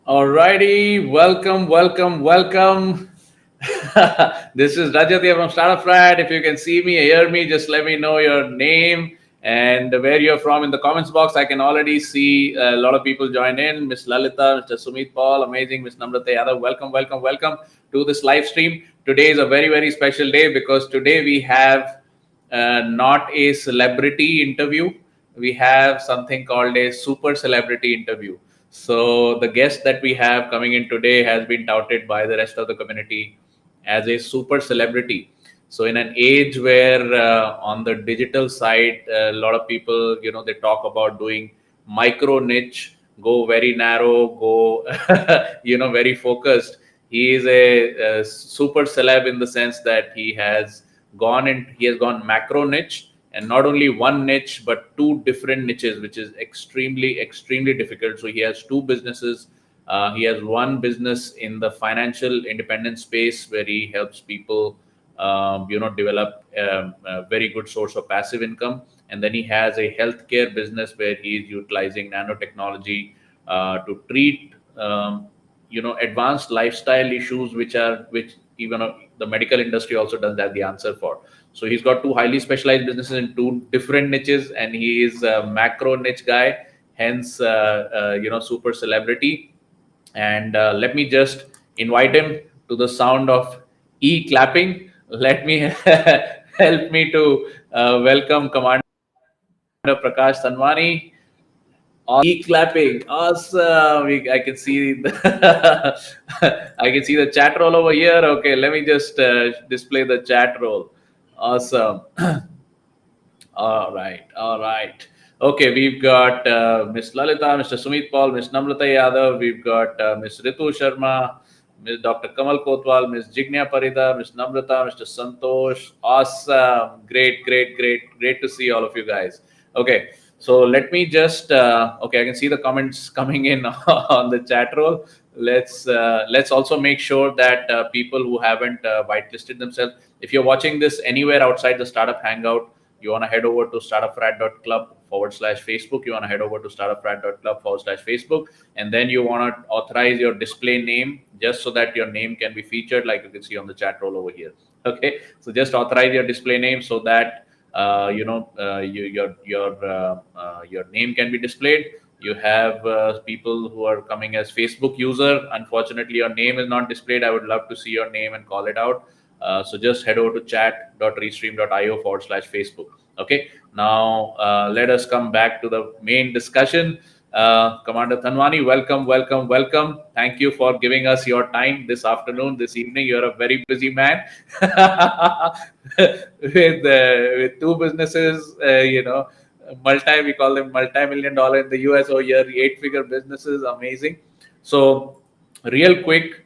Alrighty, welcome. This is Rajat here from Startup Frat. If you can see me, hear me, just let me know your name and where you're from in the comments box. I can already see a lot of people join in. Miss Lalita, Mr. Sumit Paul, amazing. Miss Namrata Yadav, welcome to this live stream. Today is a very special day because today we have not a celebrity interview. We have something called a super celebrity interview. So the guest that we have coming in today has been touted by the rest of the community as a super celebrity. So in an age where on the digital side, a lot of people, they talk about doing micro niche, go very narrow, go, very focused. He is a super celeb in the sense that he has gone macro niche, and not only one niche but two different niches, which is extremely difficult. So he has two businesses. He has one business in the financial independence space where he helps people develop a very good source of passive income. And then he has a healthcare business where he is utilizing nanotechnology to treat advanced lifestyle issues, which even the medical industry also doesn't have the answer for. So he's got two highly specialized businesses in two different niches, and he is a macro niche guy, hence super celebrity. And let me just invite him to the sound of e clapping. Let me help me to welcome Commander Pakash Thanwani. E clapping, awesome. I can see I can see the chat roll over here. Okay, let me just display the chat roll. Awesome. All right. Okay, we've got Miss Lalita, Mr. Sumit Paul, Miss Namrata Yadav. We've got Miss Ritu Sharma, Miss Dr. Kamal Kotwal, Miss Jignya Parida, Miss Namrata, Mr. Santosh. Awesome. Great to see all of you guys. Okay, so let me just okay, I can see the comments coming in on the chat roll. Let's also make sure that people who haven't whitelisted themselves, if you're watching this anywhere outside the Startup Hangout, you want to head over to startupfrat.club/Facebook. You want to head over to startupfrat.club/Facebook, and then you want to authorize your display name just so that your name can be featured, like you can see on the chat roll over here. Okay, so just authorize your display name so that your name can be displayed. You have people who are coming as Facebook user. Unfortunately, your name is not displayed. I would love to see your name and call it out. So just head over to chat.restream.io/Facebook. Okay. Now let us come back to the main discussion. Commander Thanwani, welcome. Thank you for giving us your time this afternoon, this evening. You're a very busy man with two businesses. We call them multi-million-dollar in the US or year 8-figure businesses. Amazing. So, real quick,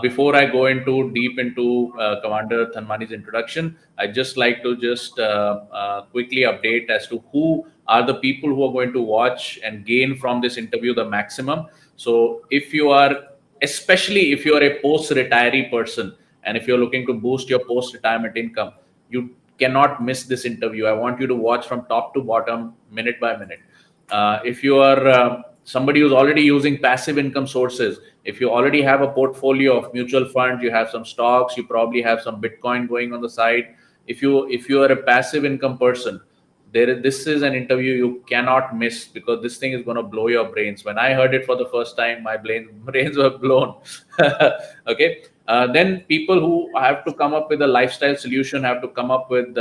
before I go into deep into Commander Thanwani's introduction, I'd just like to just quickly update as to who are the people who are going to watch and gain from this interview the maximum. So especially if you are a post-retiree person, and if you're looking to boost your post-retirement income, you cannot miss this interview. I want you to watch from top to bottom, minute by minute. If you are somebody who's already using passive income sources, if you already have a portfolio of mutual funds, you have some stocks, you probably have some Bitcoin going on the side. If you are a passive income person, this is an interview you cannot miss, because this thing is going to blow your brains. When I heard it for the first time, my brains were blown. Okay. Then people who have to come up with a lifestyle solution have to come up with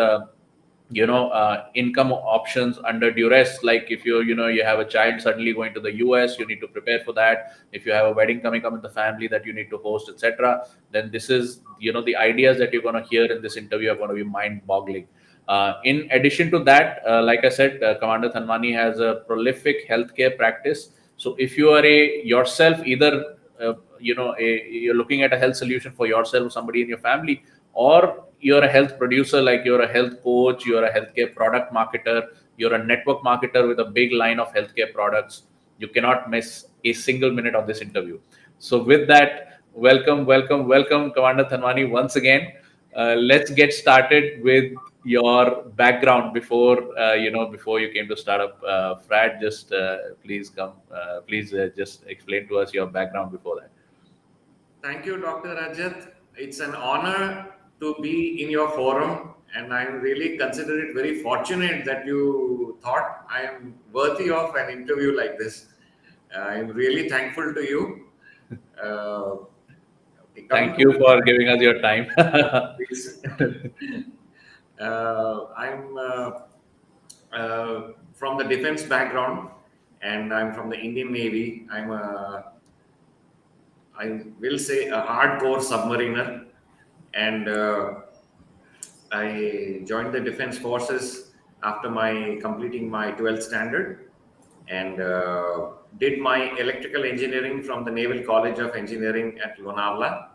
income options under duress. Like if you have a child suddenly going to the US, you need to prepare for that. If you have a wedding coming up in the family that you need to host, etc., then this is the ideas that you're going to hear in this interview are going to be mind boggling. In addition to that, like I said, Commander Thanwani has a prolific healthcare practice. So if you are yourself, either you're looking at a health solution for yourself or somebody in your family, or you're a health producer, like you're a health coach, you're a healthcare product marketer, you're a network marketer with a big line of healthcare products, you cannot miss a single minute of this interview. So with that, welcome, Commander Thanwani, once again. Let's get started with your background before before you came to startup frat. Just please come, please just explain to us your background before that. Thank you, Dr. Rajat. It's an honor to be in your forum, and I really consider it very fortunate that you thought I am worthy of an interview like this. I'm really thankful to you. Uh, Coming Thank to you my for giving us your time. please. I'm from the defense background, and I'm from the Indian Navy. I will say, a hardcore submariner, and I joined the defense forces after my completing my 12th standard, and did my electrical engineering from the Naval College of Engineering at Lonavala.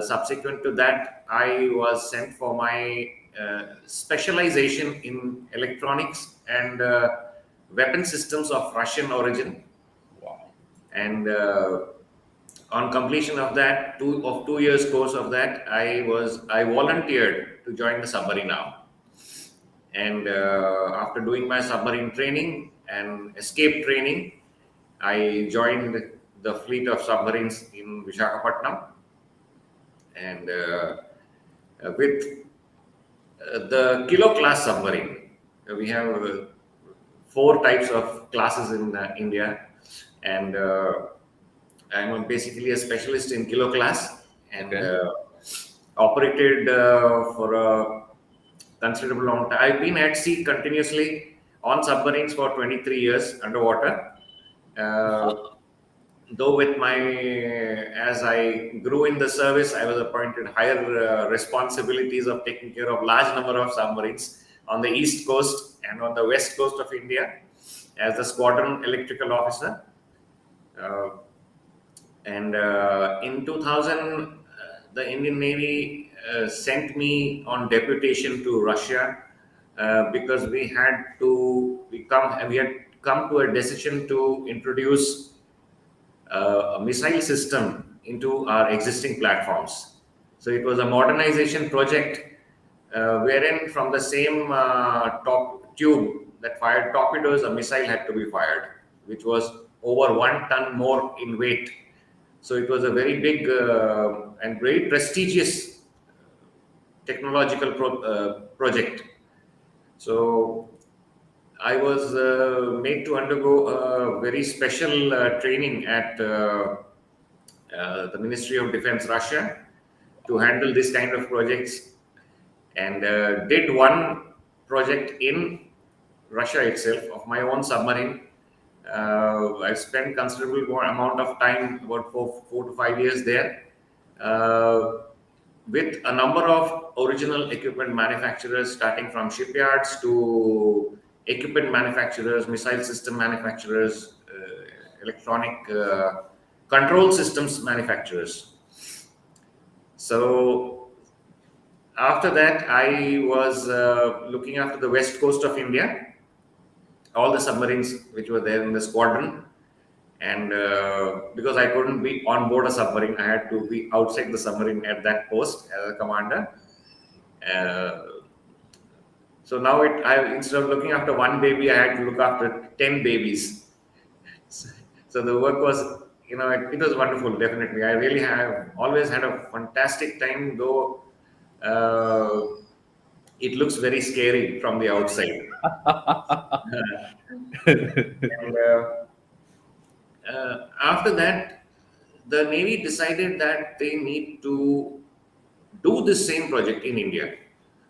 Subsequent to that, I was sent for my specialization in electronics and weapon systems of Russian origin. Wow. And on completion of that, 2 years course of that, I volunteered to join the submarine arm. And after doing my submarine training and escape training, I joined the fleet of submarines in Visakhapatnam. And with the kilo class submarine, we have four types of classes in India, and I'm basically a specialist in kilo class, and Okay. operated for a considerable amount. I've been at sea continuously on submarines for 23 years underwater. Uh, though with my as I grew in the service, I was appointed higher responsibilities of taking care of large number of submarines on the east coast and on the west coast of India as the squadron electrical officer. Uh, and in 2000, the Indian Navy sent me on deputation to Russia because we had come to a decision to introduce a missile system into our existing platforms. So it was a modernization project wherein from the same top tube that fired torpedoes, a missile had to be fired, which was over 1 ton more in weight. So it was a very big and very prestigious technological project. So I was made to undergo a very special training at the Ministry of Defense Russia to handle this kind of projects, and did one project in Russia itself of my own submarine. I spent considerable more amount of time, about 4 to 5 years there, uh, with a number of original equipment manufacturers, starting from shipyards to equipment manufacturers, missile system manufacturers, electronic control systems manufacturers. So after that, I was looking after the west coast of India, all the submarines which were there in the squadron. And because I couldn't be on board a submarine, I had to be outside the submarine at that post as a commander. Uh, so now instead of looking after one baby, I had to look after 10 babies. So the work was, it was wonderful, definitely. I really have always had a fantastic time, though it looks very scary from the outside. And after that, the Navy decided that they need to do the same project in India.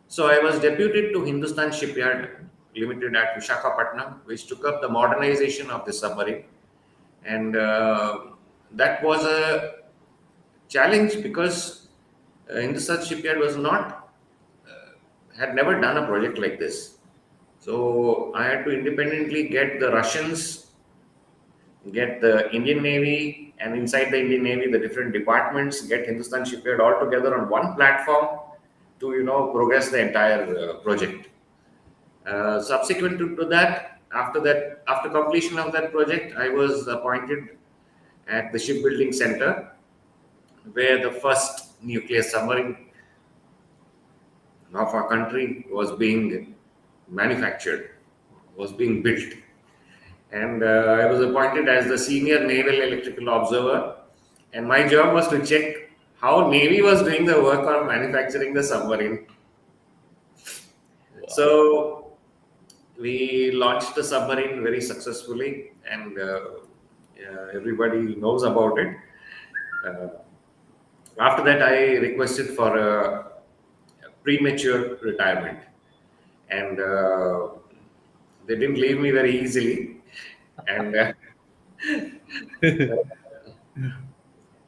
So I was deputed to Hindustan Shipyard Limited at Visakhapatnam, which took up the modernization of the submarine. And that was a challenge because Hindustan Shipyard was not, had never done a project like this. So I had to independently get the Russians, get the Indian Navy, and inside the Indian Navy, the different departments, get Hindustan Shipyard all together on one platform to progress the entire project. Subsequent to that, after completion of that project, I was appointed at the shipbuilding center, where the first nuclear submarine of our country was being manufactured, was being built. And I was appointed as the senior naval electrical observer, and my job was to check how Navy was doing the work on manufacturing the submarine. Wow. So we launched the submarine very successfully, and everybody knows about it. Uh, After that, I requested for a premature retirement, and they didn't leave me very easily. And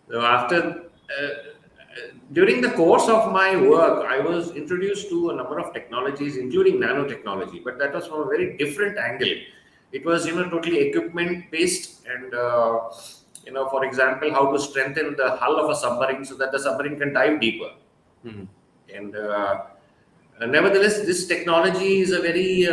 so during the course of my work, I was introduced to a number of technologies, including nanotechnology, but that was from a very different angle. It was, totally equipment based, and for example, how to strengthen the hull of a submarine so that the submarine can dive deeper. Mhm. And nevertheless, this technology is a very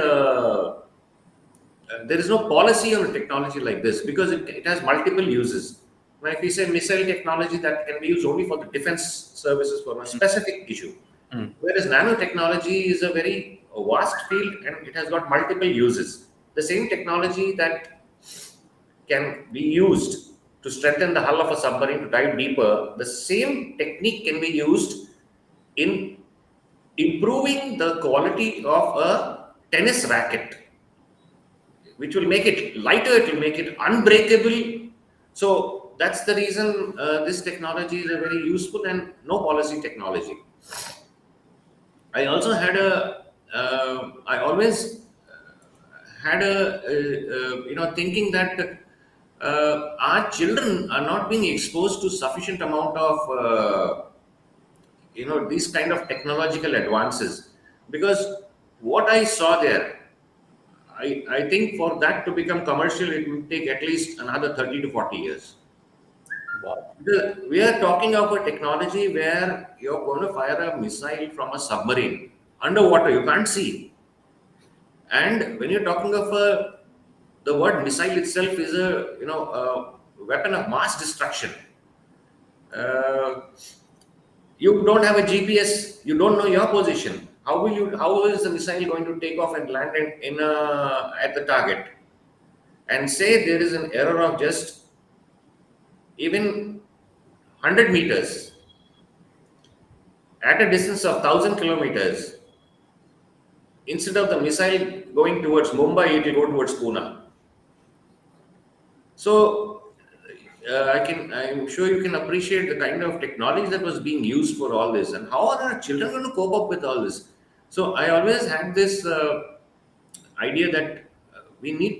there is no policy on a technology like this because it has multiple uses. Now, if we say missile technology, that can be used only for the defense services for a specific issue, Mm. whereas nanotechnology is a very vast field and it has got multiple uses. The same technology that can be used to strengthen the hull of a submarine to dive deeper, the same technique can be used in improving the quality of a tennis racket, which will make it lighter, it will make it unbreakable. So that's the reason this technology is a very useful and no policy technology. I also had I always had thinking that our children are not being exposed to sufficient amount of these kind of technological advances, because what I saw there, I think for that to become commercial, it will take at least another 30 to 40 years. Wow. We are talking of a technology where you're going to fire a missile from a submarine underwater, you can't see. And when you're talking of the word missile itself is a weapon of mass destruction. Uh, you don't have a GPS, you don't know your position. How is the missile going to take off and land at the target? And say there is an error of just even 100 meters at a distance of 1,000 kilometers, instead of the missile going towards Mumbai, it will go towards Pune. So I'm sure you can appreciate the kind of technology that was being used for all this, and how are our children going to cope up with all this. So I always had this idea that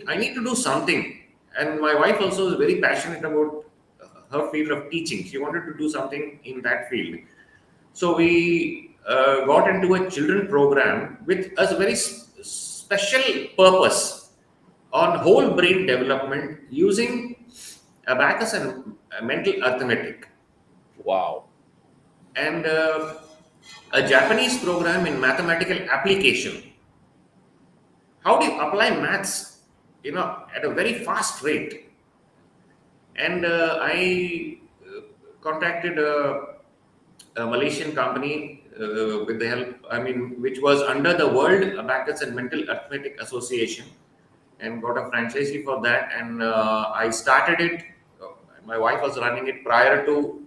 I need to do something. And my wife also is very passionate about her field of teaching. She wanted to do something in that field. So we got into a children program with a very special purpose on whole brain development using abacus and mental arithmetic, Wow. and a Japanese program in mathematical application. How do you apply maths, at a very fast rate? And I contacted a Malaysian company with the help, which was under the World Abacus and Mental Arithmetic Association, and got a franchisee for that. And I started it. My wife was running it prior to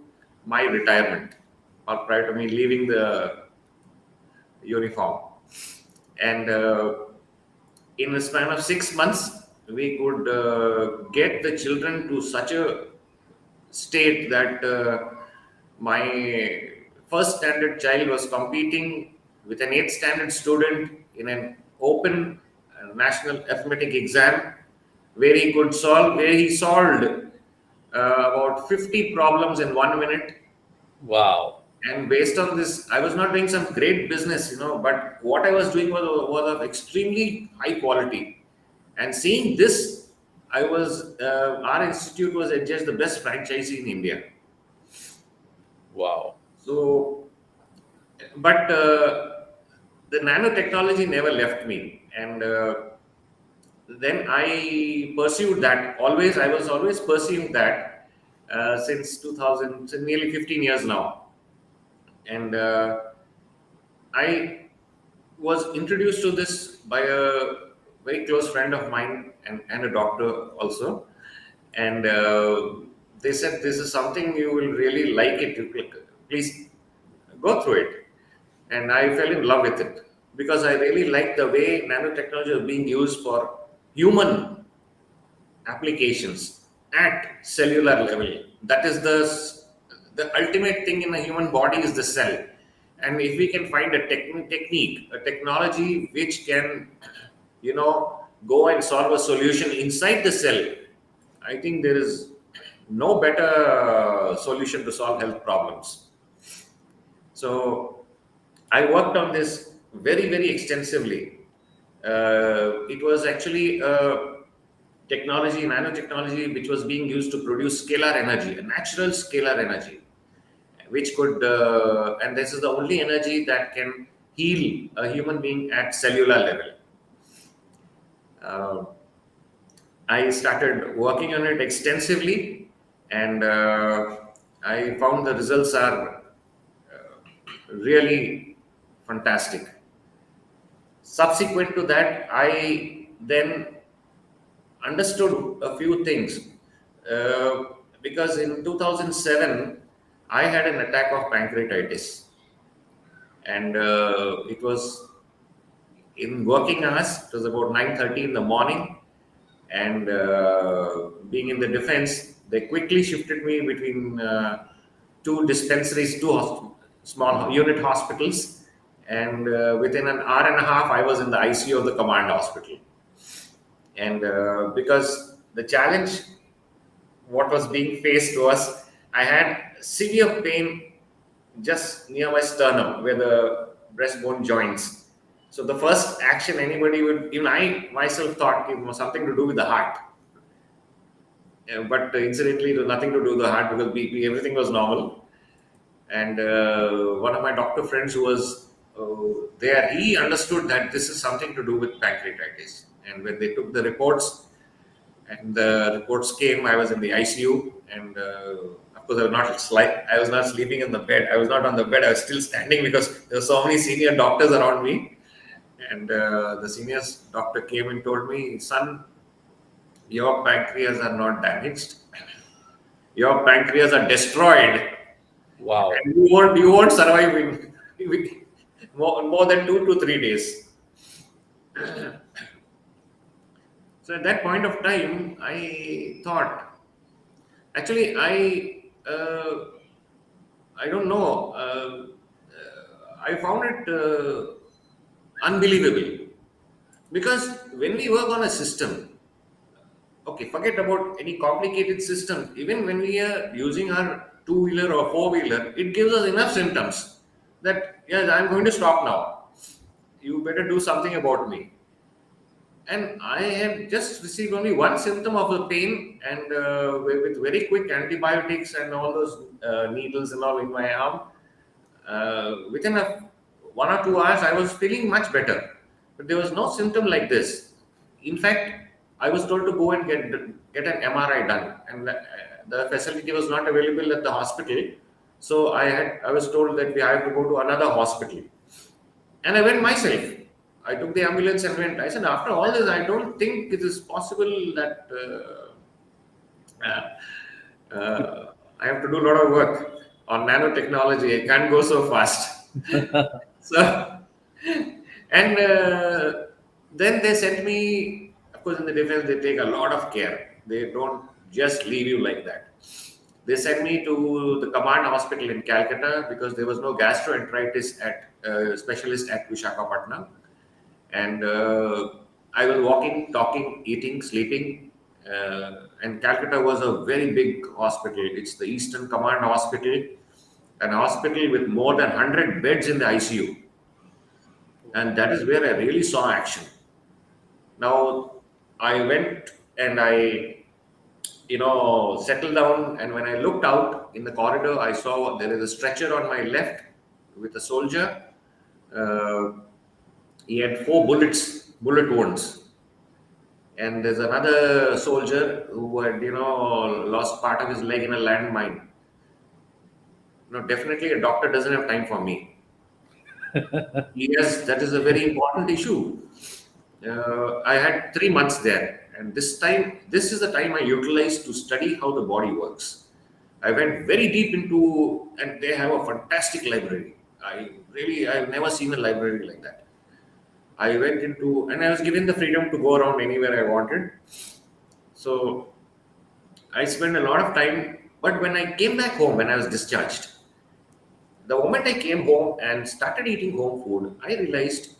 my retirement, or prior to me leaving the uniform. And in a span of 6 months, we could get the children to such a state that my first standard child was competing with an 8th standard student in an open national arithmetic exam, where he solved about 50 problems in 1 minute. Wow. And based on this, I was not doing some great business, but what I was doing was of extremely high quality. And seeing this, our institute was adjudged the best franchisee in India. Wow. So, but the nanotechnology never left me. And then I pursued that. I was always pursuing that since 2000, since nearly 15 years now. And I was introduced to this by a very close friend of mine and a doctor also. And they said, this is something you will really like it. Please go through it. And I fell in love with it because I really like the way nanotechnology is being used for human applications at cellular level. That is the ultimate thing in a human body is the cell. And if we can find a technique, a technology which can, go and solve a solution inside the cell, I think there is no better solution to solve health problems. So I worked on this very, very extensively. It was actually a technology, nanotechnology, which was being used to produce scalar energy, a natural scalar energy, which could, and this is the only energy that can heal a human being at cellular level. Uh, I started working on it extensively, and I found the results are really fantastic. Subsequent to that, I then understood a few things uh, because in 2007 I had an attack of pancreatitis, and it was in working hours. It was about 9:30 in the morning, and being in the defense, they quickly shifted me between two dispensaries, small unit hospitals, and within an hour and a half, I was in the ICU of the command hospital. And because the challenge, what was being faced was, I had severe pain just near my sternum where the breastbone joins. So the first action anybody would, even I myself thought it was something to do with the heart. But incidentally, it was nothing to do with the heart because BP, everything was normal. And one of my doctor friends who was there, he understood that this is something to do with pancreatitis. And when they took the reports, and the reports came, I was in the ICU, and of course I was not sleeping in the bed. I was not on the bed. I was still standing because there were so many senior doctors around me. And the senior doctor came and told me, "Son, your pancreas are not damaged. Your pancreas are destroyed, Wow. and you won't survive in more than 2 to 3 days." So at that point of time, I thought, actually, I don't know. I found it unbelievable because when we work on a system, okay, forget about any complicated system. Even when we are using our two-wheeler or four-wheeler, it gives us enough symptoms that, yes, I'm going to stop now. You better do something about me. And I had just received only one symptom of the pain, and with very quick antibiotics and all those needles and all in my arm, within 1 or 2 hours, I was feeling much better. But there was no symptom like this. In fact, I was told to go and get an MRI done, and the facility was not available at the hospital. So I was told that we have to go to another hospital, and I went myself. I took the ambulance and went. I said, after all this, I don't think it is possible that I have to do a lot of work on nanotechnology. I can't go so fast. So, and then they sent me, of course, in the defense, they take a lot of care. They don't just leave you like that. They sent me to the command hospital in Calcutta because there was no gastroenteritis at specialist at Visakhapatnam. And I was walking, talking, eating, sleeping. And Calcutta was a very big hospital. It's the Eastern Command Hospital, an hospital with more than 100 beds in the ICU. And that is where I really saw action. Now, I went and I, settled down. And when I looked out in the corridor, I saw there is a stretcher on my left with a soldier. Uh, he had 4 bullet wounds. And there's another soldier who had, lost part of his leg in a landmine. Definitely a doctor doesn't have time for me. Yes, that is a very important issue. I had 3 months there, and this is the time I utilized to study how the body works. I went very deep into, and they have a fantastic library. I've never seen a library like that. I went into, and I was given the freedom to go around anywhere I wanted. So I spent a lot of time. But when I came back home, when I was discharged, the moment I came home and started eating home food, I realized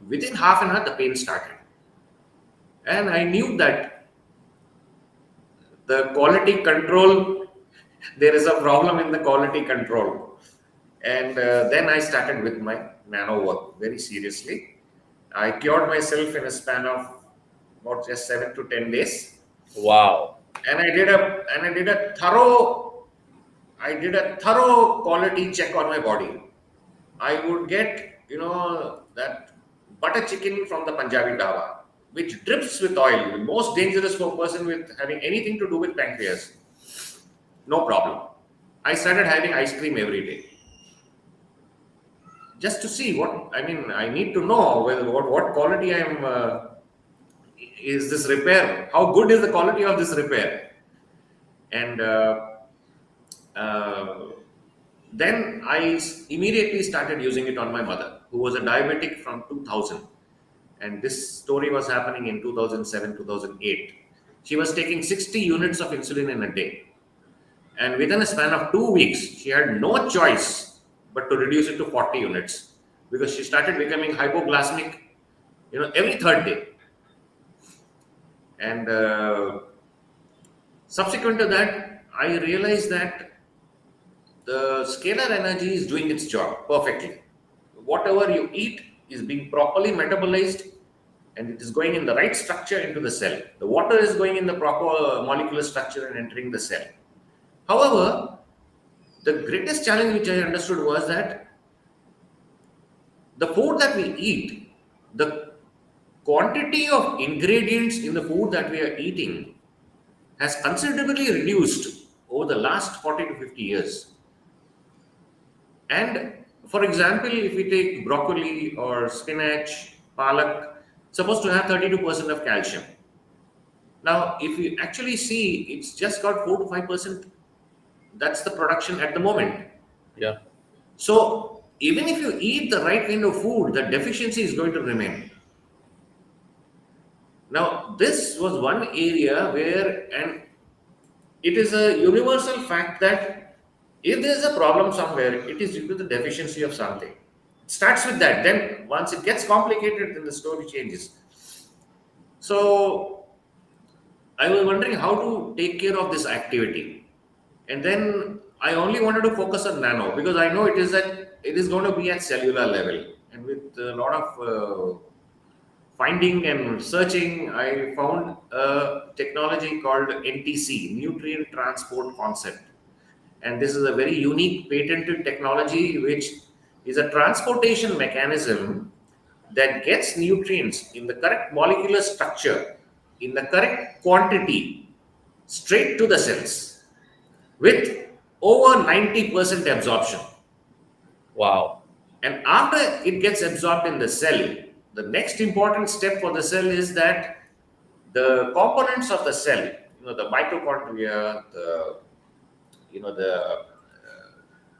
within half an hour the pain started. And I knew that the quality control, there is a problem in the quality control. And then I started with my nano work very seriously. I cured myself in a span of about just 7 to 10 days. Wow. And I did a thorough quality check on my body. I would get, that butter chicken from the Punjabi dhaba, which drips with oil, most dangerous for a person with having anything to do with pancreas. No problem. I started having ice cream every day. Just to see I need to know what quality is this repair? How good is the quality of this repair? And uh, then I immediately started using it on my mother, who was a diabetic from 2000. And this story was happening in 2007, 2008. She was taking 60 units of insulin in a day. And within a span of 2 weeks, she had no choice but to reduce it to 40 units because she started becoming hypoglycemic, every third day. And subsequent to that, I realized that the scalar energy is doing its job perfectly. Whatever you eat is being properly metabolized and it is going in the right structure into the cell. The water is going in the proper molecular structure and entering the cell. However, the greatest challenge which I understood was that the food that we eat, the quantity of ingredients in the food that we are eating has considerably reduced over the last 40 to 50 years. And for example, if we take broccoli or spinach, palak, supposed to have 32% of calcium. Now, if you actually see, it's just got 4 to 5%. That's the production at the moment. Yeah. So, even if you eat the right kind of food, the deficiency is going to remain. Now, this was one area where, and it is a universal fact that if there is a problem somewhere, it is due to the deficiency of something. It starts with that. Then, once it gets complicated, then the story changes. So, I was wondering how to take care of this activity. And then I only wanted to focus on nano because I know it is going to be at cellular level. And with a lot of finding and searching, I found a technology called NTC, Nutrient Transport Concept. And this is a very unique patented technology which is a transportation mechanism that gets nutrients in the correct molecular structure, in the correct quantity, straight to the cells with over 90% absorption. Wow. And after it gets absorbed in the cell, the next important step for the cell is that the components of the cell, the mitochondria, the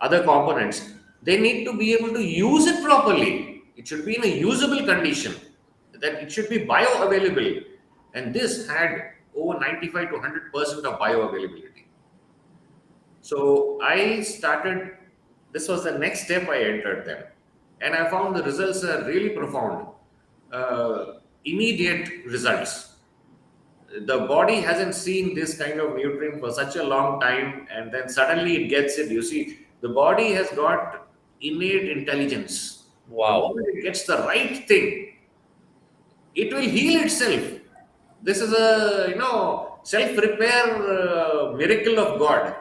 other components, they need to be able to use it properly. It should be in a usable condition, that it should be bioavailable. And this had over 95 to 100% of bioavailability. So this was the next step I entered them. And I found the results are really profound. Immediate results. The body hasn't seen this kind of nutrient for such a long time, and then suddenly it gets it. You see, the body has got innate intelligence. The Wow. moment it gets the right thing, it will heal itself. This is a self-repair miracle of God.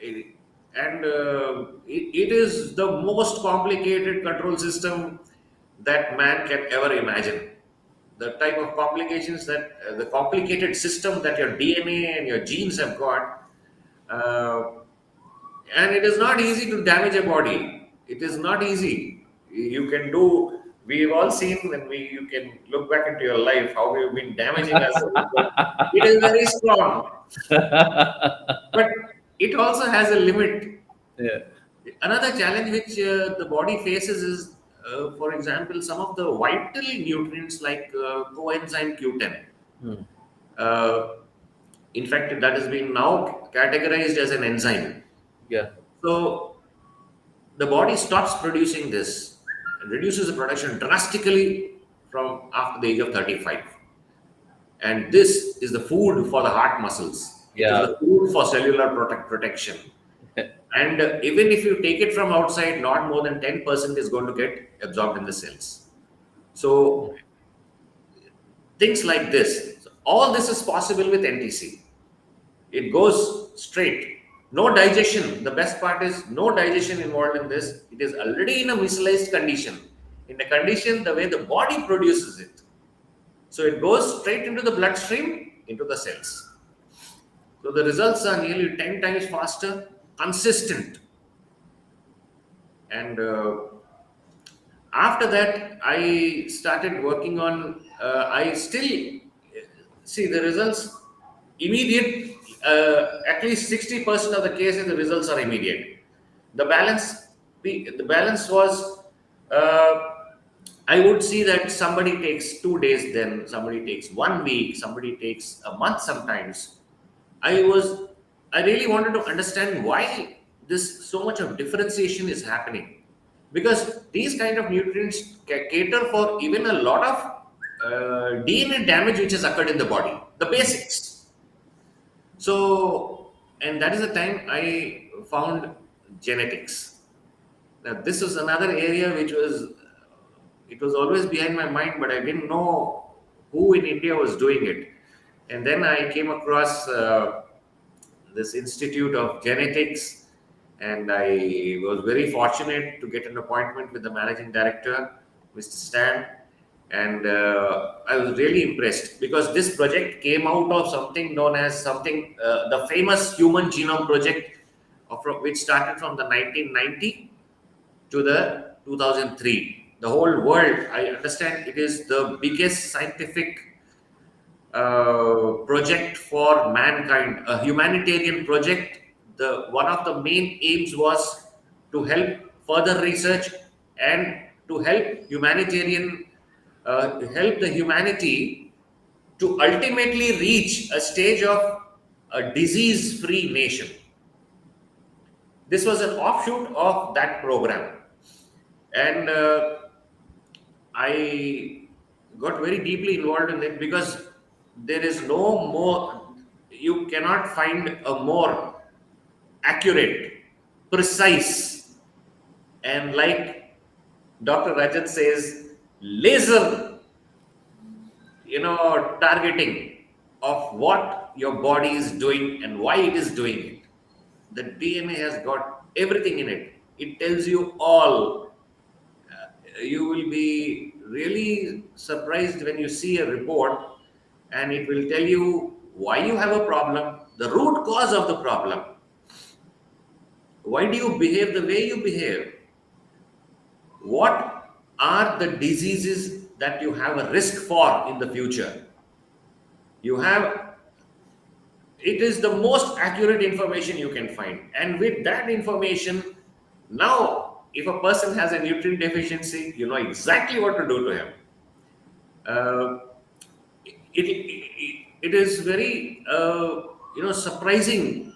And it is the most complicated control system that man can ever imagine. The type of complications that the complicated system that your DNA and your genes have got, uh, and it is not easy to damage a body. It is not easy. You can do. We've all seen when you can look back into your life how we've been damaging ourselves. But it is very strong, but it also has a limit. Yeah. Another challenge which the body faces is, for example, some of the vital nutrients like coenzyme Q10. Hmm. Uh, in fact, that has been now categorized as an enzyme. Yeah. So the body stops producing this, reduces the production drastically from after the age of 35. And this is the food for the heart muscles. It is Yeah. the food for cellular protection. And even if you take it from outside, not more than 10% is going to get absorbed in the cells. So things like this. So all this is possible with NTC. It goes straight. No digestion. The best part is no digestion involved in this. It is already in a miscellaneous condition. In a condition the way the body produces it. So it goes straight into the bloodstream, into the cells. So the results are nearly 10 times faster, consistent. And after that, I started working on, I still see the results immediate. At least 60% of the cases, the results are immediate. The balance, the balance was, I would see that somebody takes 2 days, then somebody takes 1 week, somebody takes a month sometimes. I was, I really wanted to understand why this so much of differentiation is happening, because these kind of nutrients cater for even a lot of DNA damage which has occurred in the body, the basics. So, and that is the time I found genetics. Now, this was another area which was, it was always behind my mind, but I didn't know who in India was doing it. And then I came across this Institute of Genetics, and I was very fortunate to get an appointment with the managing director, Mr. Stan. And I was really impressed because this project came out of something known as the famous Human Genome Project, which started from the 1990 to the 2003. The whole world, I understand, it is the biggest scientific project for mankind, a humanitarian project. The one of the main aims was to help further research and to help the humanity to ultimately reach a stage of a disease-free nation. This was an offshoot of that program, and I got very deeply involved in it because there is no more, you cannot find a more accurate, precise, and like Dr. Rajat says, laser, targeting of what your body is doing and why it is doing it. The DNA has got everything in it. It tells you all. You will be really surprised when you see a report and it will tell you why you have a problem, the root cause of the problem. Why do you behave the way you behave? What are the diseases that you have a risk for in the future? You have, it is the most accurate information you can find. And with that information, now if a person has a nutrient deficiency, you know exactly what to do to him. Uh, it is very surprising.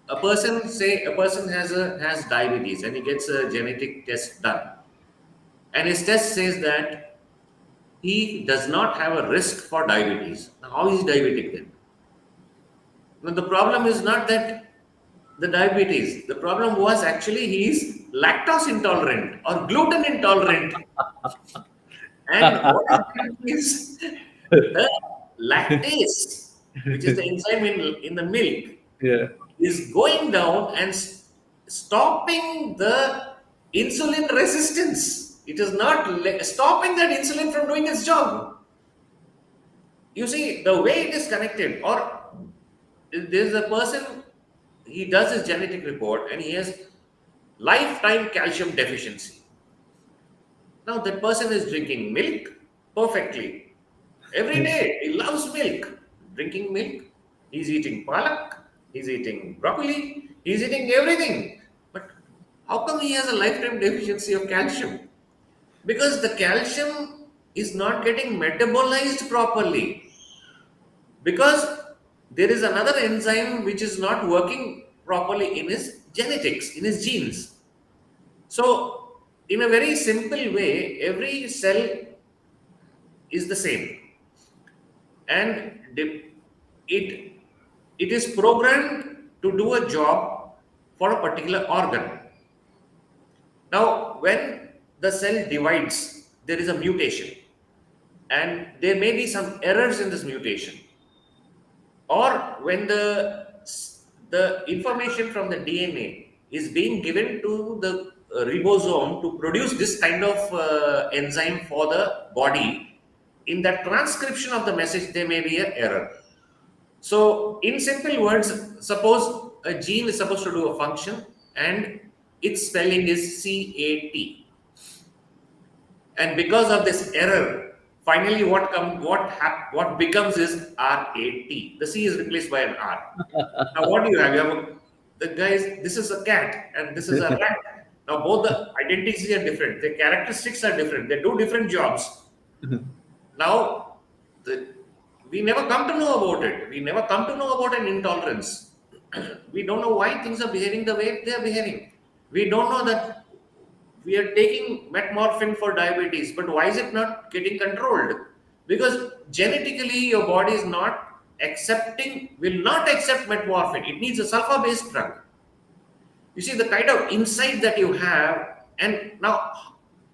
A person has diabetes and he gets a genetic test done, and his test says that he does not have a risk for diabetes. Now, how is he diabetic then? Now, the problem is not that the diabetes. The problem was actually he is lactose intolerant or gluten intolerant. And what is happening is the lactase, which is the enzyme in the milk, Yeah. is going down and stopping the insulin resistance. It is not stopping that insulin from doing its job. You see, the way it is connected, or there's a person, he does his genetic report and he has lifetime calcium deficiency. Now that person is drinking milk perfectly. Every day he loves milk, drinking milk. He's eating palak, he's eating broccoli, he's eating everything. But how come he has a lifetime deficiency of calcium? Because the calcium is not getting metabolized properly. Because there is another enzyme which is not working properly in his genetics, in his genes. So, in a very simple way, every cell is the same, and it it is programmed to do a job for a particular organ. Now, when the cell divides, there is a mutation, and there may be some errors in this mutation, or when the information from the DNA is being given to the ribosome to produce this kind of enzyme for the body, in that transcription of the message there may be an error. So in simple words, suppose a gene is supposed to do a function and its spelling is CAT, and because of this error, finally what becomes is RAT. The C is replaced by an R. Now what do you have? You have the guys. This is a cat and this is a rat. Now both the identities are different. The characteristics are different. They do different jobs. Now the, we never come to know about it. We never come to know about an intolerance. We don't know why things are behaving the way they are behaving. We don't know that we are taking metformin for diabetes, but why is it not getting controlled? Because genetically your body is not accepting, will not accept metformin. It needs a sulfur based drug. You see the kind of insight that you have, and now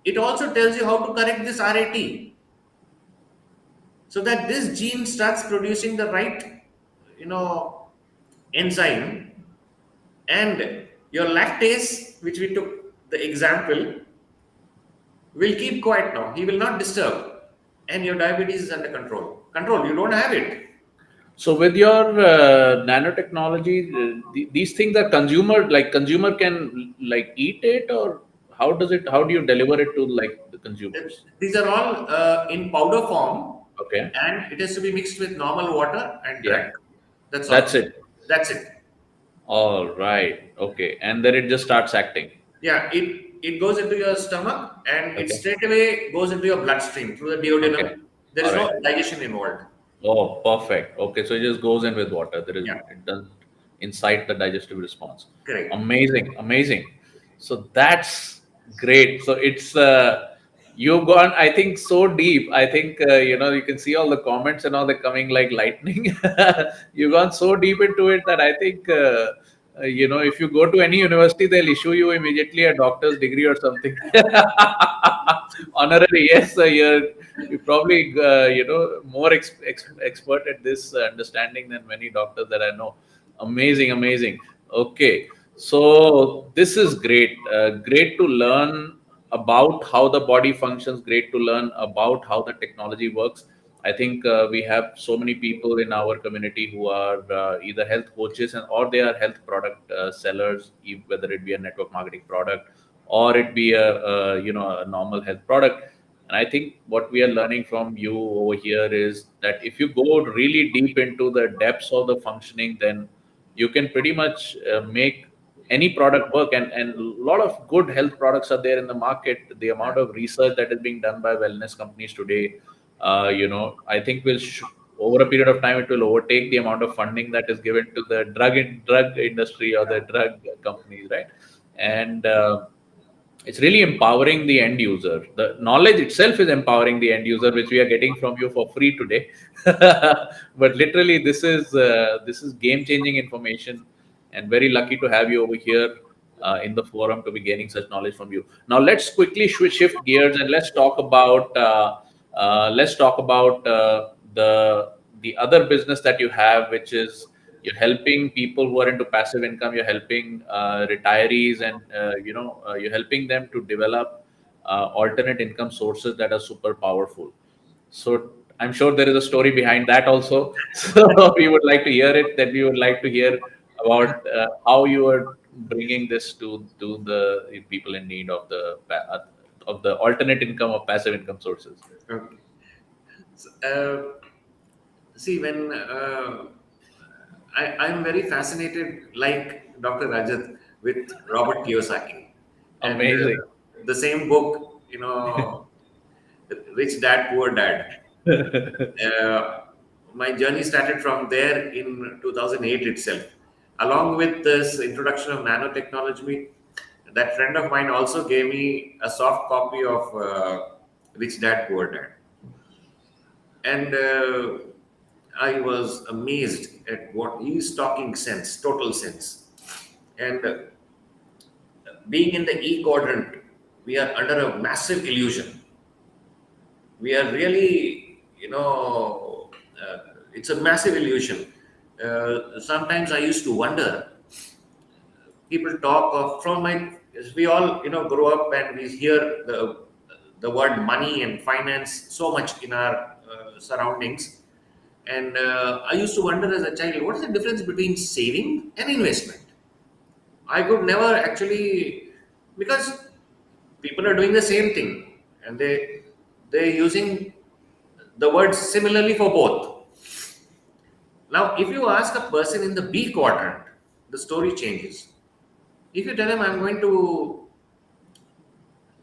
it also tells you how to correct this RAT so that this gene starts producing the right, you know, enzyme, and your lactase, which we took the example, will keep quiet now. He will not disturb. And your diabetes is under control. Control, you don't have it. So with your nanotechnology, these things are consumer can like eat it, or how does it? How do you deliver it to like the consumers? These are all in powder form, Okay. and it has to be mixed with normal water and Yeah. drank. That's That's all. it. That's it. All right. Okay. And then it just starts acting. Yeah, it goes into your stomach and it Okay. straight away goes into your bloodstream through the Okay. duodenum. There All is right. no digestion involved. Oh, perfect. Okay, so it just goes in with water. There is Yeah, it doesn't incite the digestive response. correct. Amazing, amazing. So that's great. So it's you've gone, I think, so deep. I think you can see all the comments and all that coming like lightning. You've gone so deep into it that I think if you go to any university, they'll issue you immediately a doctor's degree or something. Honorary, yes, you're probably more expert at this understanding than many doctors that I know. Amazing, amazing. Okay, so this is great. Great to learn about how the body functions. Great to learn about how the technology works. I think we have so many people in our community who are either health coaches or they are health product sellers, whether it be a network marketing product or it be a normal health product. And I think what we are learning from you over here is that if you go really deep into the depths of the functioning, then you can pretty much make any product work. And a lot of good health products are there in the market. The amount of research that is being done by wellness companies today, I think over a period of time, it will overtake the amount of funding that is given to the drug industry or the drug companies, right? And it's really empowering the end user. The knowledge itself is empowering the end user, which we are getting from you for free today. But literally, this is game changing information, and very lucky to have you over here in the forum to be gaining such knowledge from you. Now let's quickly shift gears and let's talk about the other business that you have, which is you're helping people who are into passive income. You're helping retirees, and you're helping them to develop alternate income sources that are super powerful. So I'm sure there is a story behind that also. So we would like to hear it. That we would like to hear about how you are bringing this to the people in need of the of the alternate income or passive income sources? Okay. So, see, when I'm very fascinated, like Dr. Rajat, with Robert Kiyosaki, and Amazing. the same book, Rich Dad, Poor Dad. Uh, my journey started from there in 2008 itself. Along with this introduction of nanotechnology, that friend of mine also gave me a soft copy of Rich Dad, Poor Dad. And I was amazed at what he's talking sense, total sense. And being in the E quadrant, we are under a massive illusion. We are really, it's a massive illusion. Sometimes I used to wonder, people talk of from my, we all, grow up and we hear the word money and finance so much in our surroundings. And I used to wonder as a child, what is the difference between saving and investment? I could never actually, because people are doing the same thing and they're using the words similarly for both. Now, if you ask a person in the B quadrant, the story changes. If you tell him, I'm going to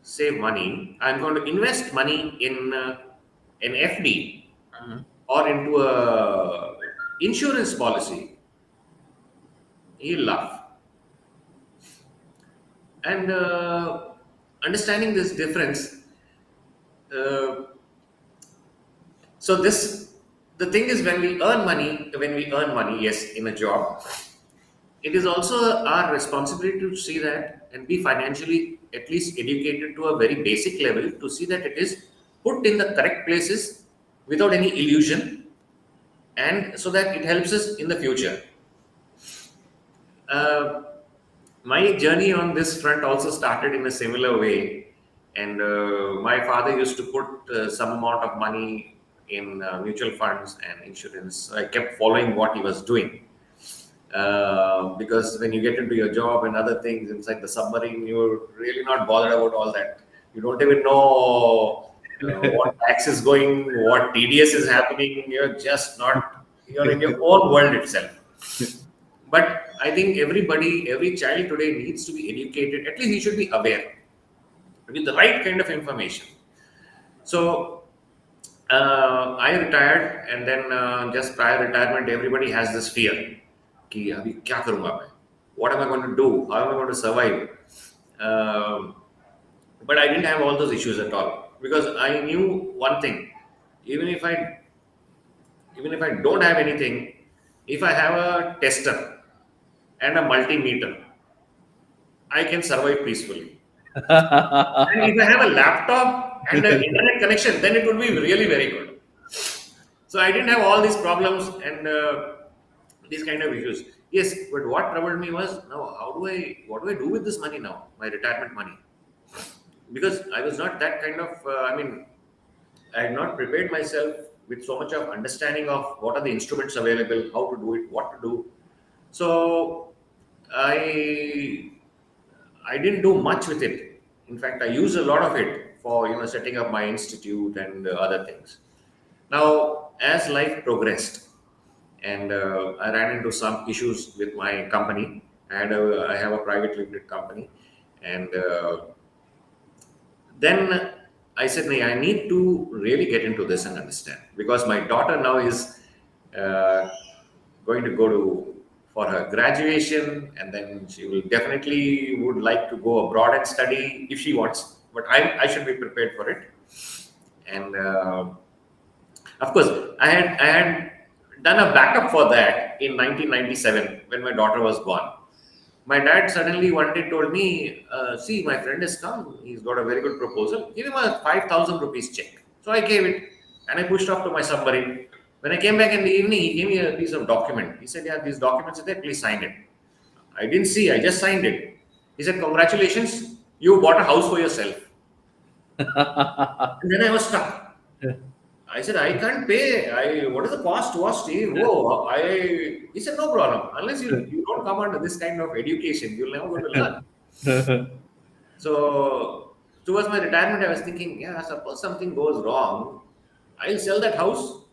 save money, I'm going to invest money in an FD or into a insurance policy, he'll laugh. And understanding this difference, uh, so this the thing is when we earn money, yes, in a job, it is also our responsibility to see that and be financially at least educated to a very basic level to see that it is put in the correct places without any illusion, and so that it helps us in the future. Uh, my journey on this front also started in a similar way, and my father used to put some amount of money in mutual funds and insurance. I kept following what he was doing, because when you get into your job and other things inside the submarine, you're really not bothered about all that. You don't even know what tax is going, what TDS is happening. You're just not, you're in your own world itself. But I think every child today needs to be educated. At least he should be aware with the right kind of information. So I retired, and then just prior retirement, everybody has this fear. कि अभी क्या करूँगा मैं? What am I going to do? How am I going to survive? But I didn't have all those issues at all, because I knew one thing: even if I don't have anything, if I have a tester and a multimeter, I can survive peacefully. And if I have a laptop and an internet connection, then it would be really very good. So I didn't have all these problems and these kind of issues. Yes, but what troubled me was, now what do I do with this money now, my retirement money? Because I was not that kind of, I had not prepared myself with so much of understanding of what are the instruments available, how to do it, what to do. So I didn't do much with it. In fact, I used a lot of it for setting up my institute and other things. Now, as life progressed, and I ran into some issues with my company. I have a private limited company, and then I said, "Nee, I need to really get into this and understand," because my daughter now is uh, going to go to for her graduation, and then she will definitely would like to go abroad and study if she wants. But I should be prepared for it, and of course I had done a backup for that in 1997 when my daughter was born. My dad suddenly one day told me, see, my friend has come. He's got a very good proposal. Give him a 5,000 rupees check. So I gave it and I pushed off to my submarine. When I came back in the evening, he gave me a piece of document. He said, yeah, these documents are there. Please sign it. I didn't see. I just signed it. He said, congratulations. You bought a house for yourself. And then I was stuck. I said, I can't pay. What is the cost? Was Steve? Oh, he said, no problem. Unless you don't come under this kind of education, you'll never going to learn. So towards my retirement, I was thinking, yeah, suppose something goes wrong, I'll sell that house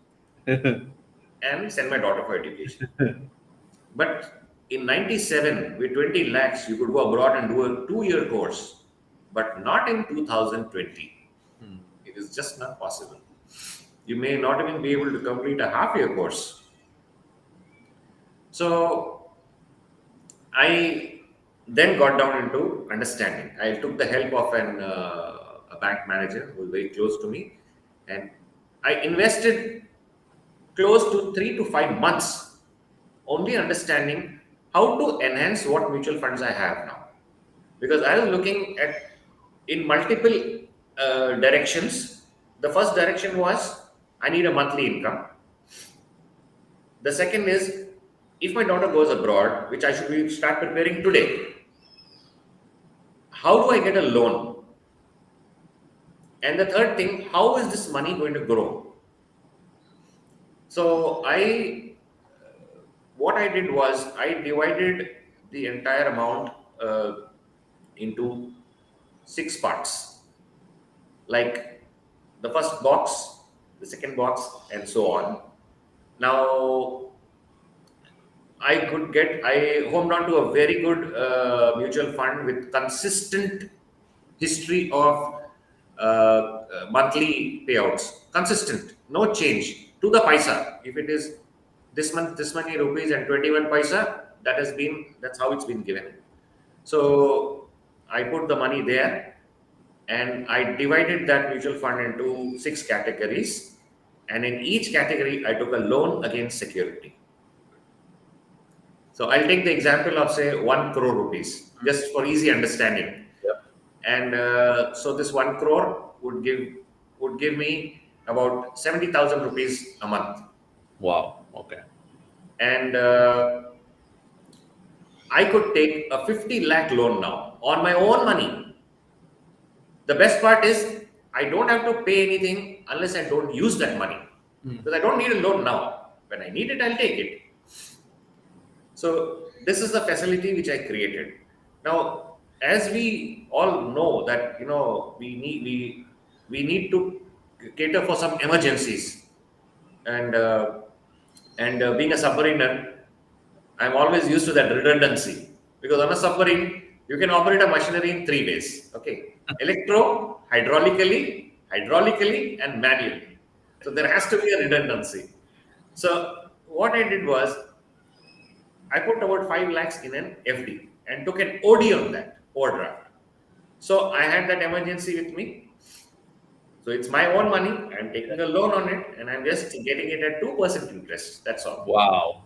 and send my daughter for education. But in 97, with 20 lakhs, you could go abroad and do a 2-year course, but not in 2020. It is just not possible. You may not even be able to complete a half-year course. So I then got down into understanding. I took the help of a bank manager who was very close to me, and I invested close to 3 to 5 months only understanding how to enhance what mutual funds I have now. Because I was looking at in multiple directions. The first direction was I need a monthly income. The second is if my daughter goes abroad, which I should start preparing today, how do I get a loan? And the third thing, how is this money going to grow? So what I did was I divided the entire amount into 6 parts, like the first box, the second box, and so on. Now I homed on to a very good mutual fund with consistent history of monthly payouts, consistent, no change to the paisa. If it is this month, this many rupees and 21 paisa, that's how it's been given. So I put the money there and I divided that mutual fund into 6 categories. And in each category, I took a loan against security. So I'll take the example of say 1 crore rupees, just for easy understanding. Yep. And so this 1 crore would give me about 70,000 rupees a month. Wow. Okay. And I could take a 50 lakh loan now on my own money. The best part is I don't have to pay anything unless I don't use that money. Because I don't need a loan now. When I need it, I'll take it. So this is the facility which I created. Now, as we all know that we need to cater for some emergencies, and being a submariner, I'm always used to that redundancy, because on a submarine you can operate a machinery in 3 ways. Okay, hydraulically, and manually. So there has to be a redundancy. So what I did was I put about 5 lakhs in an FD and took an OD on that, overdraft. So I had that emergency with me. So it's my own money. I'm taking a loan on it and I'm just getting it at 2% interest. That's all. Wow.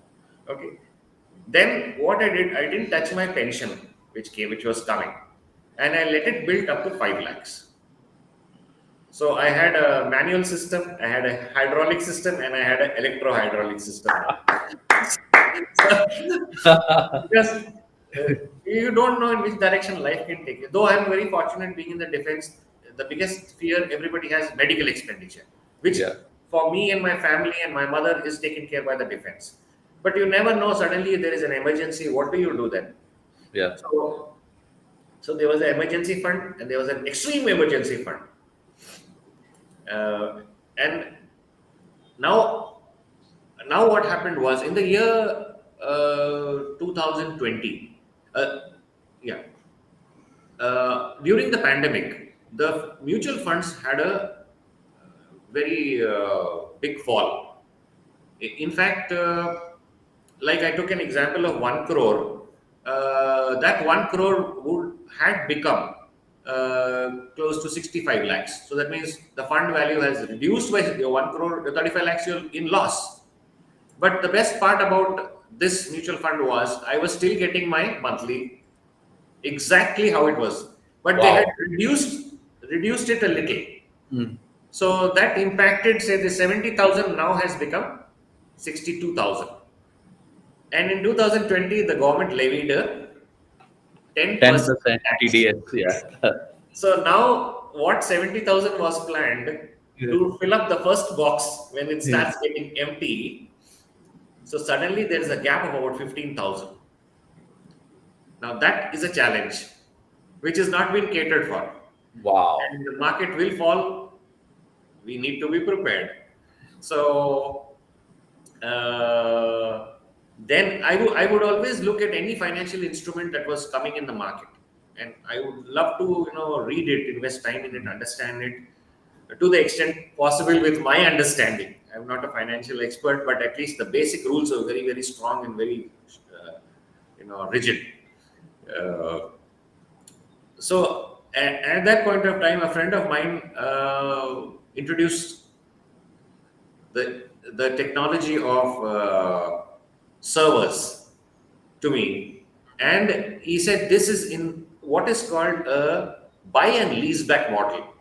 Okay. Then what I did, I didn't touch my pension, which was coming, and I let it build up to 5 lakhs. So I had a manual system, I had a hydraulic system, and I had an electro-hydraulic system. Because you don't know in which direction life can take you. Though I'm very fortunate being in the defense, the biggest fear everybody has medical expenditure, which for me and my family and my mother is taken care by the defense. But you never know, suddenly there is an emergency, what do you do then? Yeah. So there was an emergency fund and there was an extreme emergency fund. And now what happened was in the year 2020, during the pandemic, the mutual funds had a very big fall. In fact, like I took an example of 1 crore, that 1 crore had become close to 65 lakhs. So that means the fund value has reduced by 1 crore, 35 lakhs you're in loss. But the best part about this mutual fund was I was still getting my monthly exactly how it was. But they had reduced it a little. So that impacted, say, the 70,000 now has become 62,000. And in 2020, the government levied a 10% tax. TDS. Yeah. So now what 70,000 was planned to fill up the first box when it starts getting empty. So suddenly there is a gap of about 15,000. Now that is a challenge which is not been catered for. Wow. and the market will fall. We need to be prepared. So then I would always look at any financial instrument that was coming in the market, and I would love to read it, invest time in it, understand it to the extent possible with my understanding. I'm not a financial expert, but at least the basic rules are very, very strong and very rigid. Uh, at that point of time, a friend of mine introduced the technology of servers to me, and he said this is in what is called a buy and lease back model.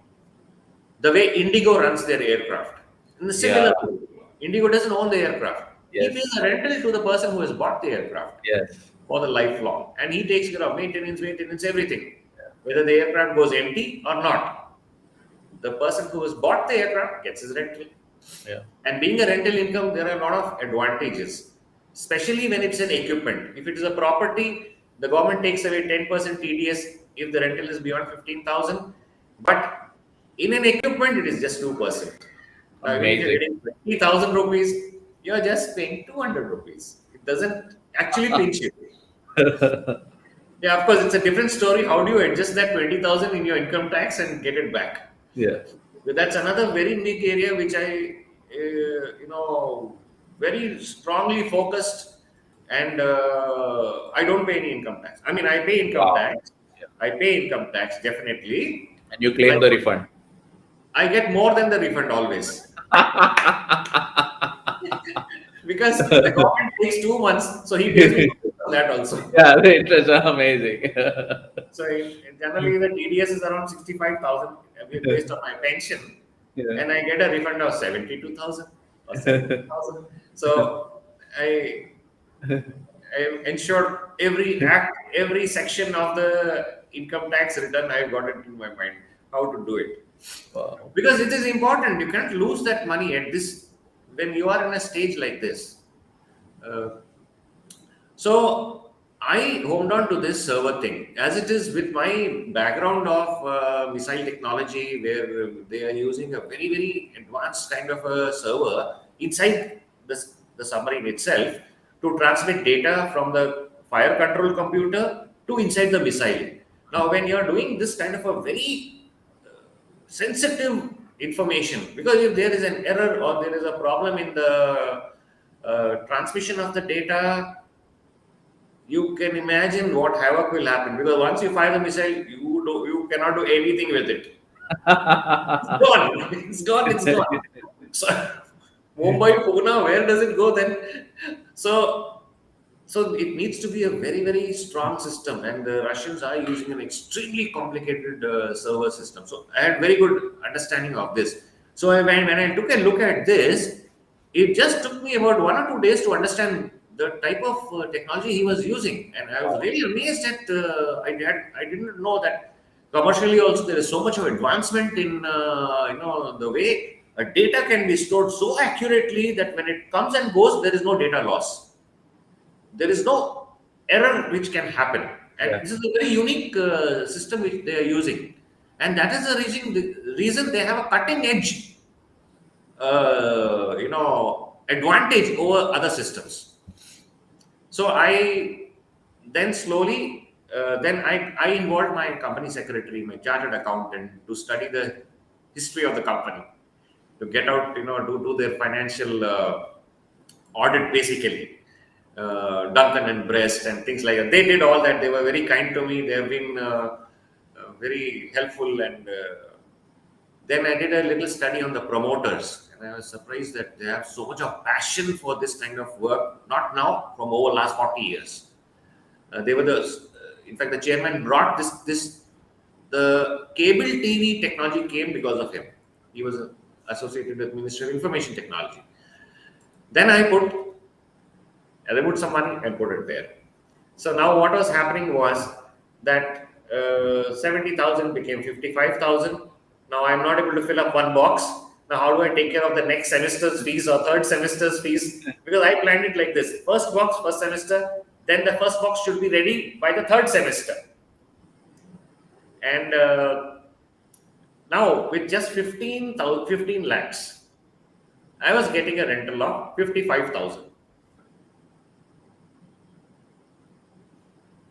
The way Indigo runs their aircraft. In the Yeah. similar way, Indigo doesn't own the aircraft. He Yes. pays a rental to the person who has bought the aircraft Yes. for the lifelong, and he takes care of maintenance, everything, whether the aircraft goes empty or not. The person who has bought the aircraft gets his rental. Yeah. And being a rental income, there are a lot of advantages, especially when it's an equipment. If it is a property, the government takes away 10% TDS if the rental is beyond 15,000. But in an equipment, it is just 2%. Now, if you're Amazing. getting 20,000 rupees, you're just paying 200 rupees. It doesn't actually pinch you. Yeah, of course, it's a different story. How do you adjust that 20,000 in your income tax and get it back? Yeah. But that's another very big area which I, very strongly focused, and I don't pay any income tax. I mean, I pay income Wow. tax. Yeah. I pay income tax definitely. And you claim the refund. I get more than the refund always because the government takes 2 months, so he pays me for that also. Yeah, the interest are amazing. So generally the TDS is around 65,000 based on my pension, Yeah. and I get a refund of 72,000 or 70,000. So I ensured every section of the income tax return. I've got it in my mind how to do it, Wow. because it is important. You can't lose that money at this when you are in a stage like this. Uh, so I homed on to this server thing, as it is with my background of missile technology, where they are using a very, very advanced kind of a server inside the submarine itself to transmit data from the fire control computer to inside the missile. Now, when you are doing this kind of a very sensitive information, because if there is an error or there is a problem in the transmission of the data, you can imagine what havoc will happen, because once you fire the missile, you cannot do anything with it. It's gone. It's gone. It's gone. So, Mumbai, Pune, where does it go then? So it needs to be a very, very strong system, and the Russians are using an extremely complicated server system. So I had very good understanding of this. So when I took a look at this, it just took me about 1 or 2 days to understand the type of technology he was using, and I was really amazed at. I didn't know that commercially also there is so much of advancement in the way data can be stored so accurately that when it comes and goes, there is no data loss. There is no error which can happen, and Yeah. this is a very unique system which they are using, and that is the reason they have a cutting edge advantage over other systems. So I then slowly I involved my company secretary, my chartered accountant, to study the history of the company, to get out, to do their financial audit, basically. Duncan and Breast and things like that. They did all that. They were very kind to me. They have been very helpful. And then I did a little study on the promoters, and I was surprised that they have so much of passion for this kind of work. Not now, from over last 40 years. They were in fact, the chairman brought the cable TV technology came because of him. He was associated with Ministry of Information Technology. Then I put some money and put it there. So now what was happening was that 70,000 became 55,000. Now I'm not able to fill up one box. Now how do I take care of the next semester's fees or third semester's fees? Because I planned it like this: first box, first semester, then the first box should be ready by the third semester. And Now, with just 15 lakhs, I was getting a rental of 55,000.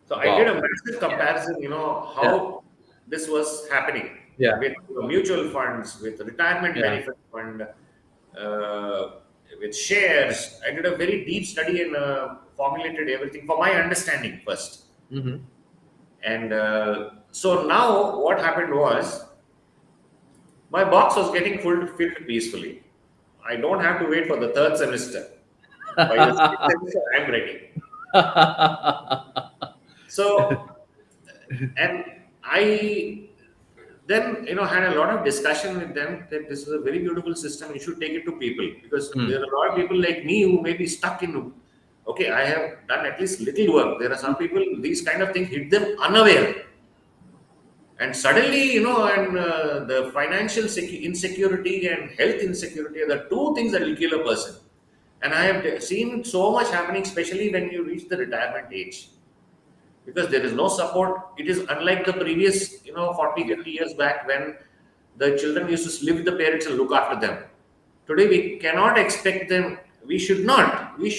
So I did a Wow. massive comparison, Yeah. how this was happening Yeah. with mutual funds, with retirement Yeah. benefit fund, uh, with shares. I did a very deep study and formulated everything for my understanding first. Mm-hmm. And so now what happened was my box was getting filled peacefully. I don't have to wait for the third semester. By the second semester, I'm ready. So, and I then had a lot of discussion with them that this is a very beautiful system. You should take it to people, because Hmm. there are a lot of people like me who may be stuck in. Okay, I have done at least little work. There are some people, these kind of things hit them unaware, and suddenly, and the financial insecurity and health insecurity are the two things that will kill a person. And I have seen so much happening, especially when you reach the retirement age, because there is no support. It is unlike the previous 40, Yeah. 50 years back, when the children used to live with the parents and look after them. Today we cannot expect them. We should not we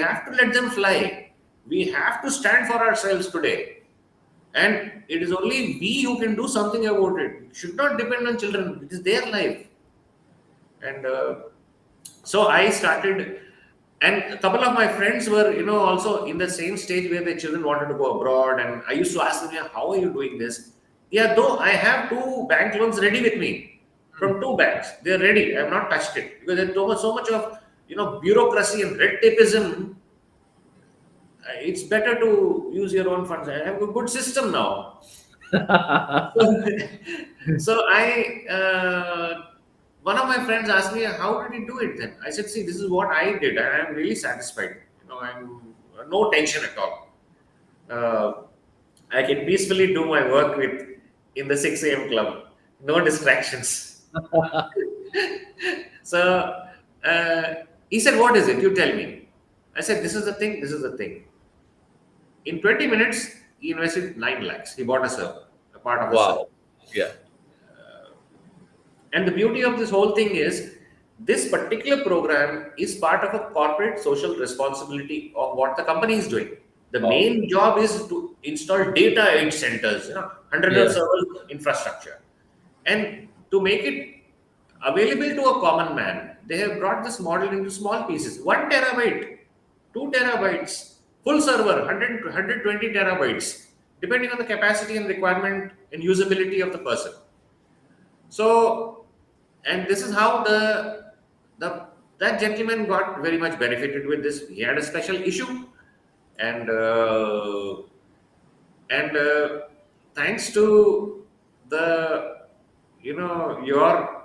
have to let them fly. We have to stand for ourselves today, and it is only we who can do something about it. It should not depend on children. It is their life. And so I started, and a couple of my friends were also in the same stage where their children wanted to go abroad, and I used to ask them, "Yeah, how are you doing this?" Yeah, though I have two bank loans ready with me from two banks. They're ready. I have not touched it, because there's so much of bureaucracy and red tapeism. It's better to use your own funds. I have a good system now. So I, one of my friends asked me, "How did you do it then?" I said, "See, this is what I did, and I'm really satisfied. I'm no tension at all. Uh, I can peacefully do my work with in the 6 a.m. club, no distractions." So uh, he said, "What is it? You tell me." I said, "This is the thing. This is the thing." In 20 minutes, he invested 9 lakhs. He bought a server, a part of the server. Wow. Yeah. And the beauty of this whole thing is, this particular program is part of a corporate social responsibility of what the company is doing. The Wow. main job is to install data edge centers, hundreds of Yeah. server infrastructure. And to make it available to a common man, they have brought this model into small pieces. 1 terabyte, 2 terabytes, full server, 100, 120 terabytes, depending on the capacity and requirement and usability of the person. So, and this is how the that gentleman got very much benefited with this. He had a special issue, and and thanks to the your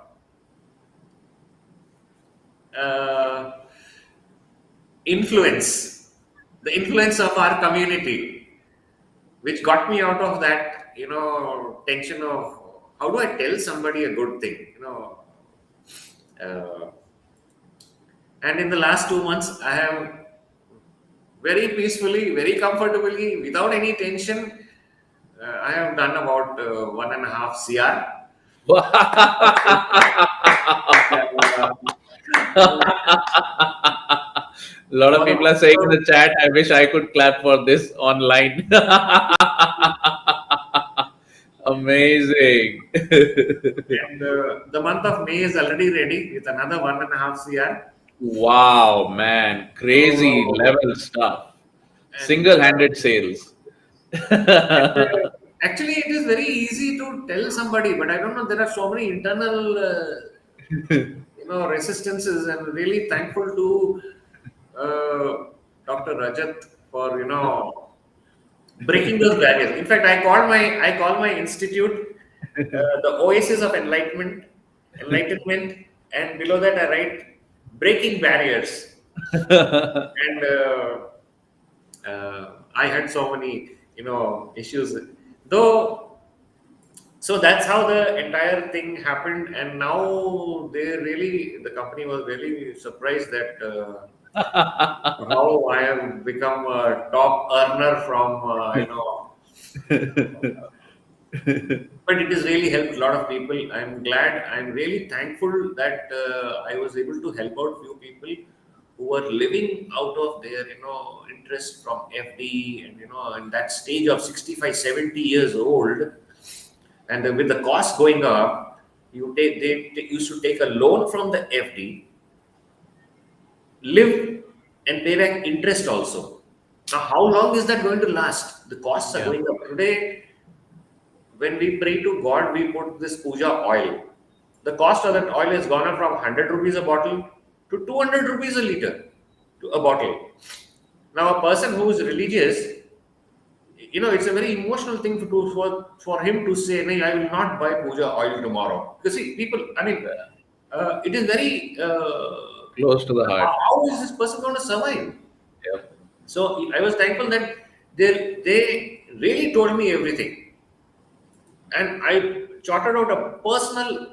uh, influence, the influence of our community, which got me out of that tension of how do I tell somebody a good thing, uh, and in the last 2 months, I have very peacefully, very comfortably, without any tension, I have done about 1.5 CR. Uh, A lot of for people are saying in the chat, I wish I could clap for this online. Amazing. and the month of May is already ready with another 1.5 CR. Wow, man. Crazy So, level stuff. and Single handed sales. actually, it is very easy to tell somebody, but I don't know. There are so many internal, resistances, and really thankful to uh, Dr. Rajat for breaking those barriers. In fact, I call my institute the Oasis of Enlightenment, and below that I write breaking barriers. And I had so many issues, though. So that's how the entire thing happened, and now the company was really surprised that how I have become a top earner from but it has really helped a lot of people. I'm glad. I'm really thankful that I was able to help out few people who were living out of their, interest from FD, and in that stage of 65, 70 years old, and with the cost going up, they used to take a loan from the FD, live and pay back interest also. Now, how long is that going to last? The costs are Yeah. going up today. When we pray to God, we put this puja oil. The cost of that oil has gone up from 100 rupees a bottle to 200 rupees a liter to a bottle. Now, a person who is religious, it's a very emotional thing for him to say, "No, I will not buy puja oil tomorrow." Because see, people, I mean, it is very, Close to the heart. how is this person going to survive? Yep. So I was thankful that they really told me everything, and I charted out a personal,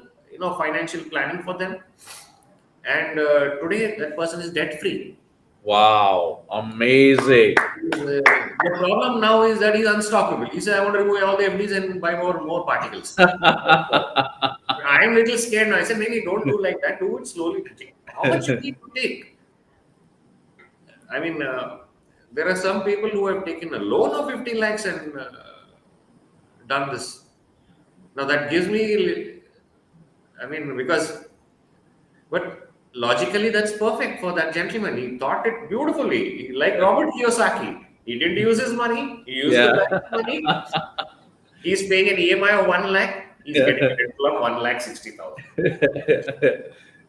financial planning for them. And today, that person is debt free. Wow. Amazing. The problem now is that he's unstoppable. He said, "I want to remove all the FDs and buy more particles." I'm a little scared now. I said, "Maybe don't do like that. Do it slowly. How much you need to take?" I mean, there are some people who have taken a loan of 15 lakhs and done this. Now that gives me, I mean, but logically that's perfect for that gentleman. He thought it beautifully, like Robert Kiyosaki. He didn't use his money. He used the Yeah. bank's money. He's paying an EMI of 1 lakh. He's getting a rental of 1,60,000.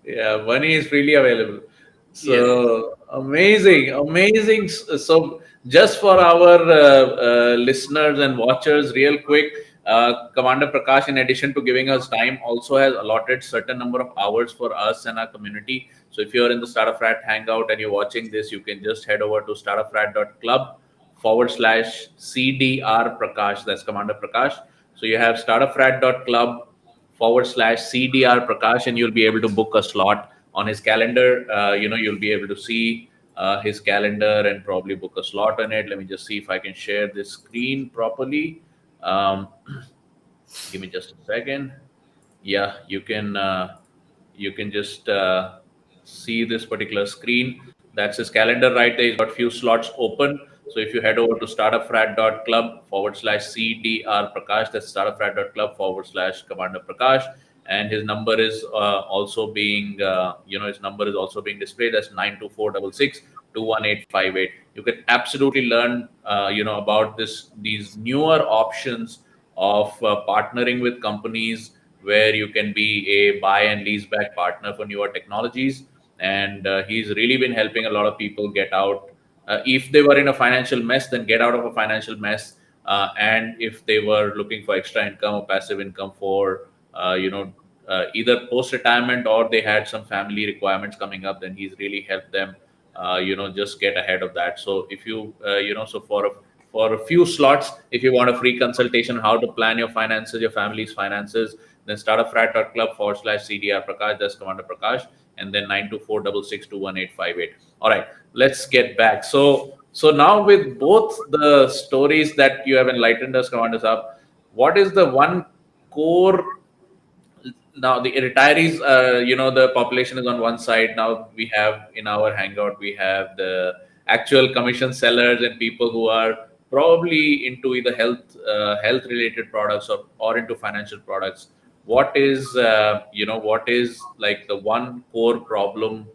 Yeah, money is freely available. Yes. So amazing, amazing. So just for our listeners and watchers, real quick, Commander Prakash, in addition to giving us time, also has allotted certain number of hours for us and our community. So if you're in the Startup Frat Hangout and you're watching this, you can just head over to startupfrat.club/CDR Prakash. That's Commander Prakash. So you have startupfrat.club/CDR Prakash, and you'll be able to book a slot on his calendar. You'll be able to see his calendar and probably book a slot on it. Let me just see if I can share this screen properly. Um, Give me just a second. Yeah, you can just see this particular screen. That's his calendar right there. He's got few slots open. So if you head over to startupfrat.club/CDR Prakash, that's startupfrat.club/Commander Prakash, and his number is also being displayed. That's 92466 21858. You can absolutely learn about these newer options of partnering with companies where you can be a buy and lease back partner for newer technologies. And he's really been helping a lot of people get out. If they were in a financial mess, then get out of a financial mess. And if they were looking for extra income or passive income for, either post retirement or they had some family requirements coming up, then he's really helped them, just get ahead of that. So if you, so for a few slots, if you want a free consultation on how to plan your finances, your family's finances, then startupfrat.club/CDR Prakash, that's Commander Prakash, and then 92466 21858. All right, let's get back. So now with both the stories that you have enlightened us, Commander Saab, what is the one core now? The retirees, the population is on one side. Now we have in our hangout, we have the actual commission sellers and people who are probably into either health related products or into financial products. What is like the one core problem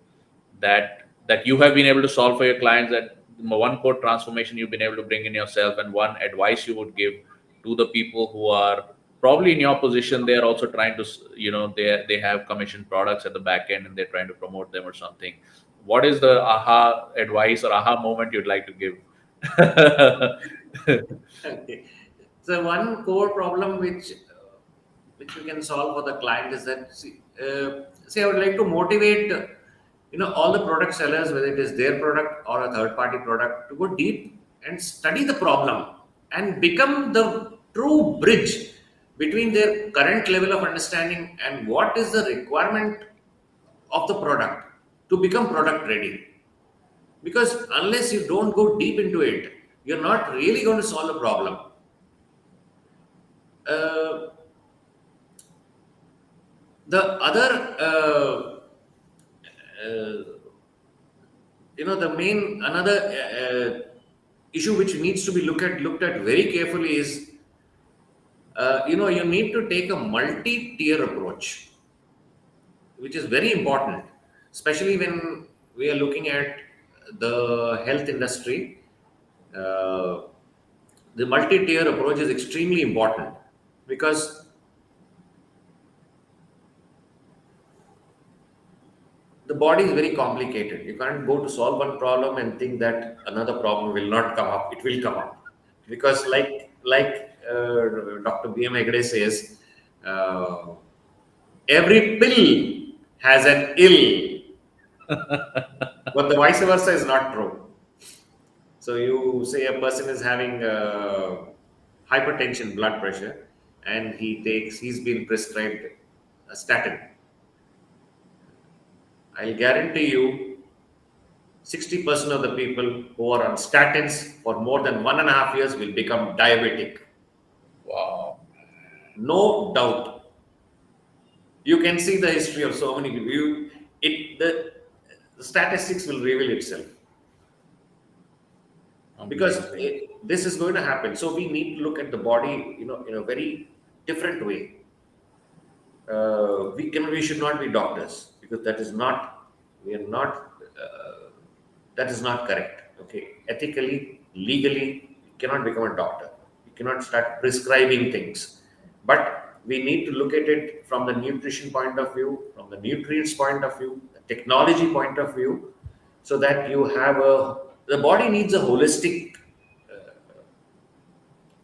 that you have been able to solve for your clients, that one core transformation you've been able to bring in yourself, and one advice you would give to the people who are probably in your position? They're also trying to they have commission products at the back end and they're trying to promote them or something. What is the aha advice or aha moment you'd like to give? Okay. So one core problem which we can solve for the client is that, see, I would like to motivate all the product sellers, whether it is their product or a third party product, to go deep and study the problem and become the true bridge between their current level of understanding and what is the requirement of the product to become product ready. Because unless you don't go deep into it, you're not really going to solve the problem. Uh, the other, uh, the main another issue which needs to be looked at very carefully is, you need to take a multi-tier approach, which is very important, especially when we are looking at the health industry. Uh, the multi-tier approach is extremely important because the body is very complicated. You can't go to solve one problem and think that another problem will not come up. It will come up because, Dr. B. M. Hegde says, uh, every pill has an ill, but the vice versa is not true. So you say a person is having hypertension, blood pressure, and he's been prescribed a statin. I'll guarantee you 60% of the people who are on statins for more than 1.5 years will become diabetic. Wow. No doubt. You can see the history of so many people. The statistics will reveal itself because Amazing. this is going to happen. So we need to look at the body, in a very different way. We should not be doctors because we are not. That is not correct. Okay, ethically, legally, you cannot become a doctor. You cannot start prescribing things. But we need to look at it from the nutrition point of view, from the nutrients point of view, the technology point of view, so that the body needs a holistic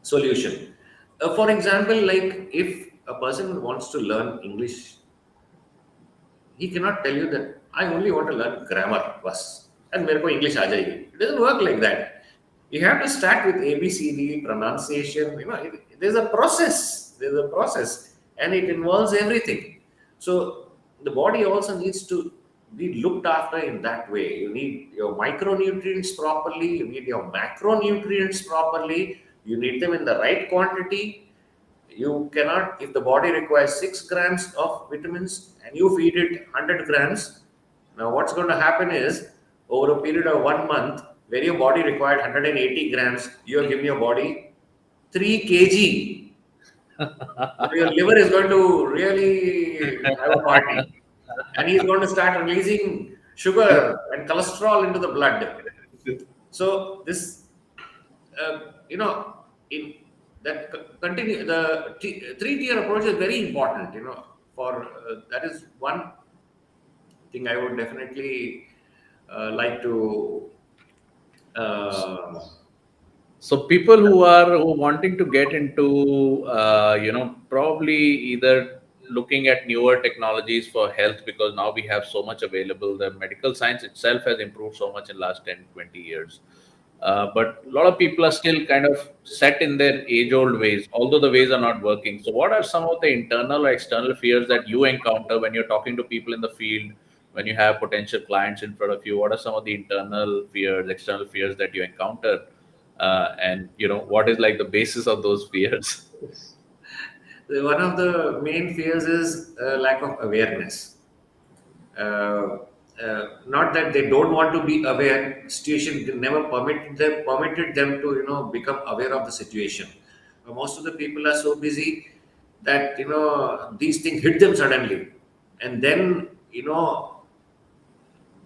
solution. For example, like if a person wants to learn English, he cannot tell you that I only want to learn grammar bus and मेरे को English आ जाएगी. It doesn't work like that. You have to start with ABCD pronunciation. There's a process. There's a process, and it involves everything. So the body also needs to be looked after in that way. You need your micronutrients properly. You need your macronutrients properly. You need them in the right quantity. You cannot, if the body requires 6 grams of vitamins and you feed it 100 grams, now what's going to happen is over a period of 1 month, where your body required 180 grams, you are giving your body 3 kg. Your liver is going to really have a party and he's going to start releasing sugar and cholesterol into the blood. So this, in that continue the three-tier approach is very important. For that is one thing I would definitely like to. Uh, So people who wanting to get into, probably either looking at newer technologies for health, because now we have so much available. The medical science itself has improved so much in last 10, 20 years. But a lot of people are still kind of set in their age-old ways, although the ways are not working. So what are some of the internal or external fears that you encounter when you're talking to people in the field, when you have potential clients in front of you? What are some of the internal fears, external fears that you encounter? And what is like the basis of those fears? one of the main fears is lack of awareness. Uh, Not that they don't want to be aware. Situation never permitted them to become aware of the situation. Most of the people are so busy that these things hit them suddenly, and then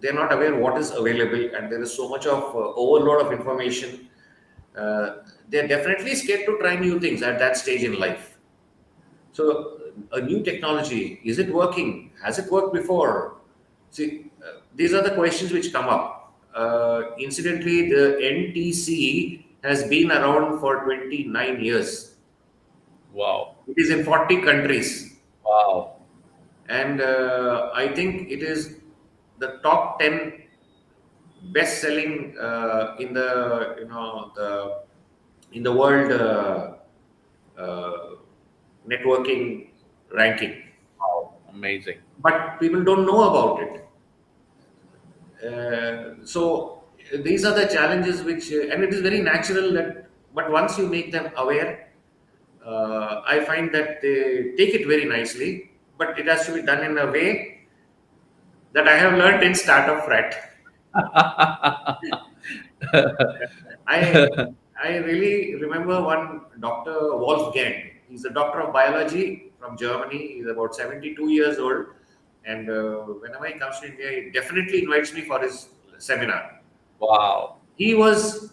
they're not aware what is available, and there is so much of overload of information. They're definitely scared to try new things at that stage in life. So, a new technology, is it working? Has it worked before? See, these are the questions which come up. Incidentally, the NTC has been around for 29 years. Wow. It is in 40 countries. Wow. And I think it is the top 10 best selling in the in the world uh, networking ranking, Wow. Amazing. but people don't know about it. So these are the challenges which and it is very natural that, but once you make them aware, I find that they take it very nicely, but it has to be done in a way that I have learned in startup frat. I I really remember one Dr. Wolfgang. He's a doctor of biology from Germany. He's about 72 years old, and whenever he comes to India, he definitely invites me for his seminar. Wow. He was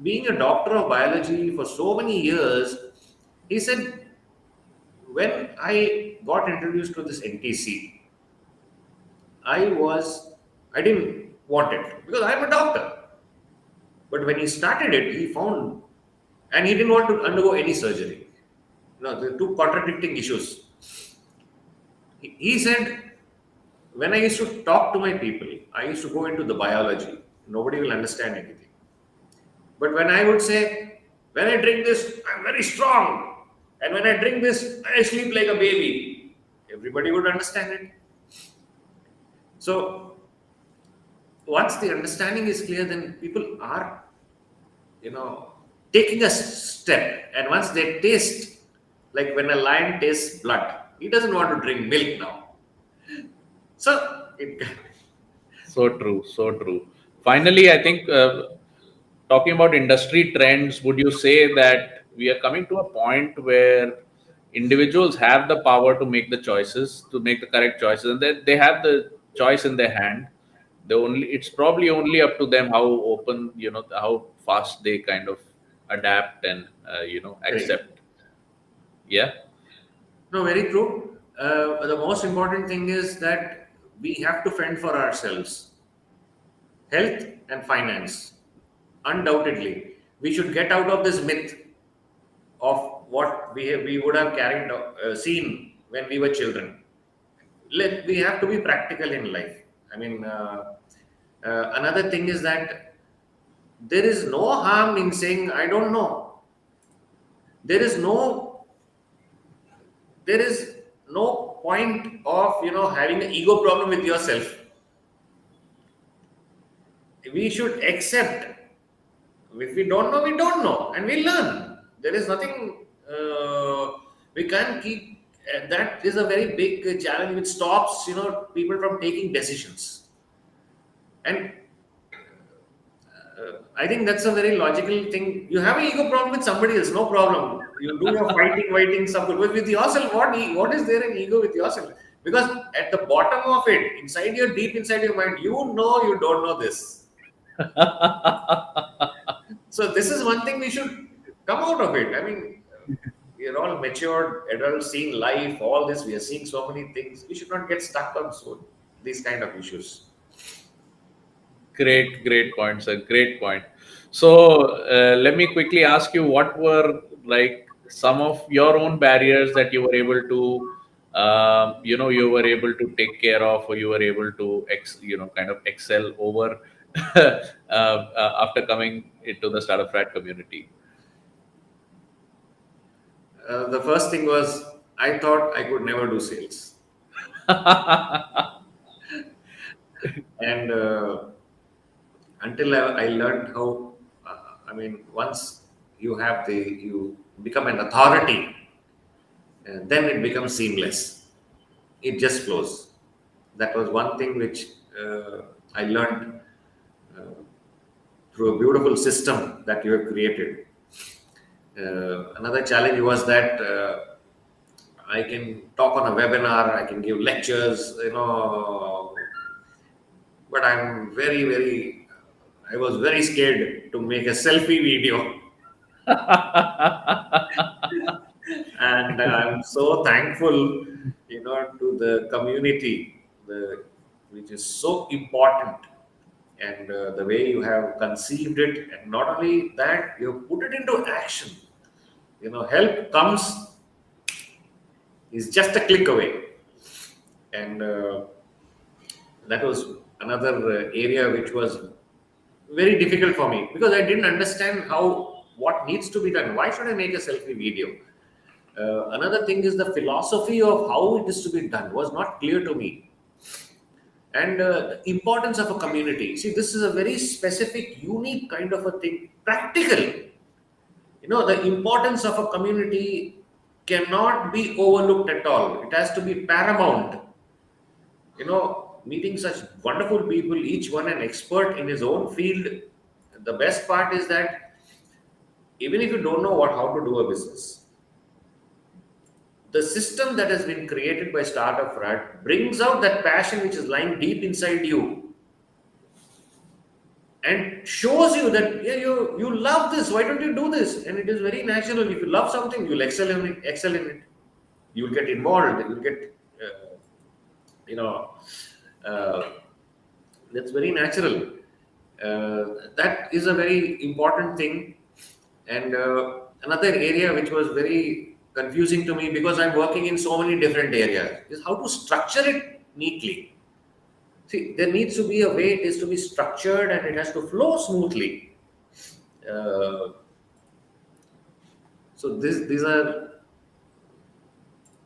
being a doctor of biology for so many years. He said, when I got introduced to this NTC, I didn't want it because I'm a doctor. But when he started it, he found, and he didn't want to undergo any surgery. No, the two contradicting issues. He said, when I used to talk to my people, I used to go into the biology. Nobody will understand anything. But when I would say, when I drink this, I'm very strong. And when I drink this, I sleep like a baby. Everybody would understand it. So once the understanding is clear, then people are, you know, taking a step. And once they taste, like when a lion tastes blood, he doesn't want to drink milk now. So it, So true, so true. Finally, I think talking about industry trends, would you say that we are coming to a point where individuals have the power to make the choices, to make the correct choices, and they have the choice in their hand. It's probably only up to them how open, how fast they kind of adapt and great. accept. Yeah. No, very true. The most important thing is that we have to fend for ourselves. Health and finance. Undoubtedly, we should get out of this myth of what we would have seen when we were children. We have to be practical in life. I mean, another thing is that there is no harm in saying, I don't know. There is no there is no point of having an ego problem with yourself. We should accept, if we don't know, we don't know, and we learn. There is nothing we can't keep. That is a very big challenge which stops people from taking decisions. And I think that's a very logical thing. You have an ego problem with somebody else, no problem. You do your fighting stuff, but with yourself, what is there an ego with yourself? Because at the bottom of it, deep inside your mind, you know you don't know this. So this is one thing we should come out of it. I mean, we are all matured adults, seeing life, all this. We are seeing so many things. We should not get stuck on these kind of issues. Great point, sir. Great point. So let me quickly ask you, what were like some of your own barriers that you were able to, you were able to take care of, or you were able to, kind of excel over after coming into the startup frat community? The first thing was I thought I could never do sales, and until I learned how. I mean, once you become an authority, then it becomes seamless. It just flows. That was one thing which I learned uh, through a beautiful system that you have created. Another challenge was that I can talk on a webinar, I can give lectures, but I was very scared to make a selfie video. And I'm so thankful, to the community, which is so important, and the way you have conceived it, and not only that, you have put it into action. Help comes is just a click away, and that was another area which was very difficult for me because I didn't understand what needs to be done. Why should I make a selfie video? Another thing is the philosophy of how it is to be done was not clear to me, and the importance of a community. See, this is a very specific, unique kind of a thing, practical. The importance of a community cannot be overlooked at all. It has to be paramount. Meeting such wonderful people, each one an expert in his own field. The best part is that even if you don't know how to do a business, the system that has been created by Startup Rat brings out that passion which is lying deep inside you and shows you that, yeah, you love this. Why don't you do this? And it is very natural. If you love something, you'll excel in it. You'll get involved. You'll get you know uh, that's very natural. That is a very important thing. And another area which was very confusing to me, because I'm working in so many different areas, is how to structure it neatly. See, there needs to be a way it is to be structured and it has to flow smoothly. Uh, so these are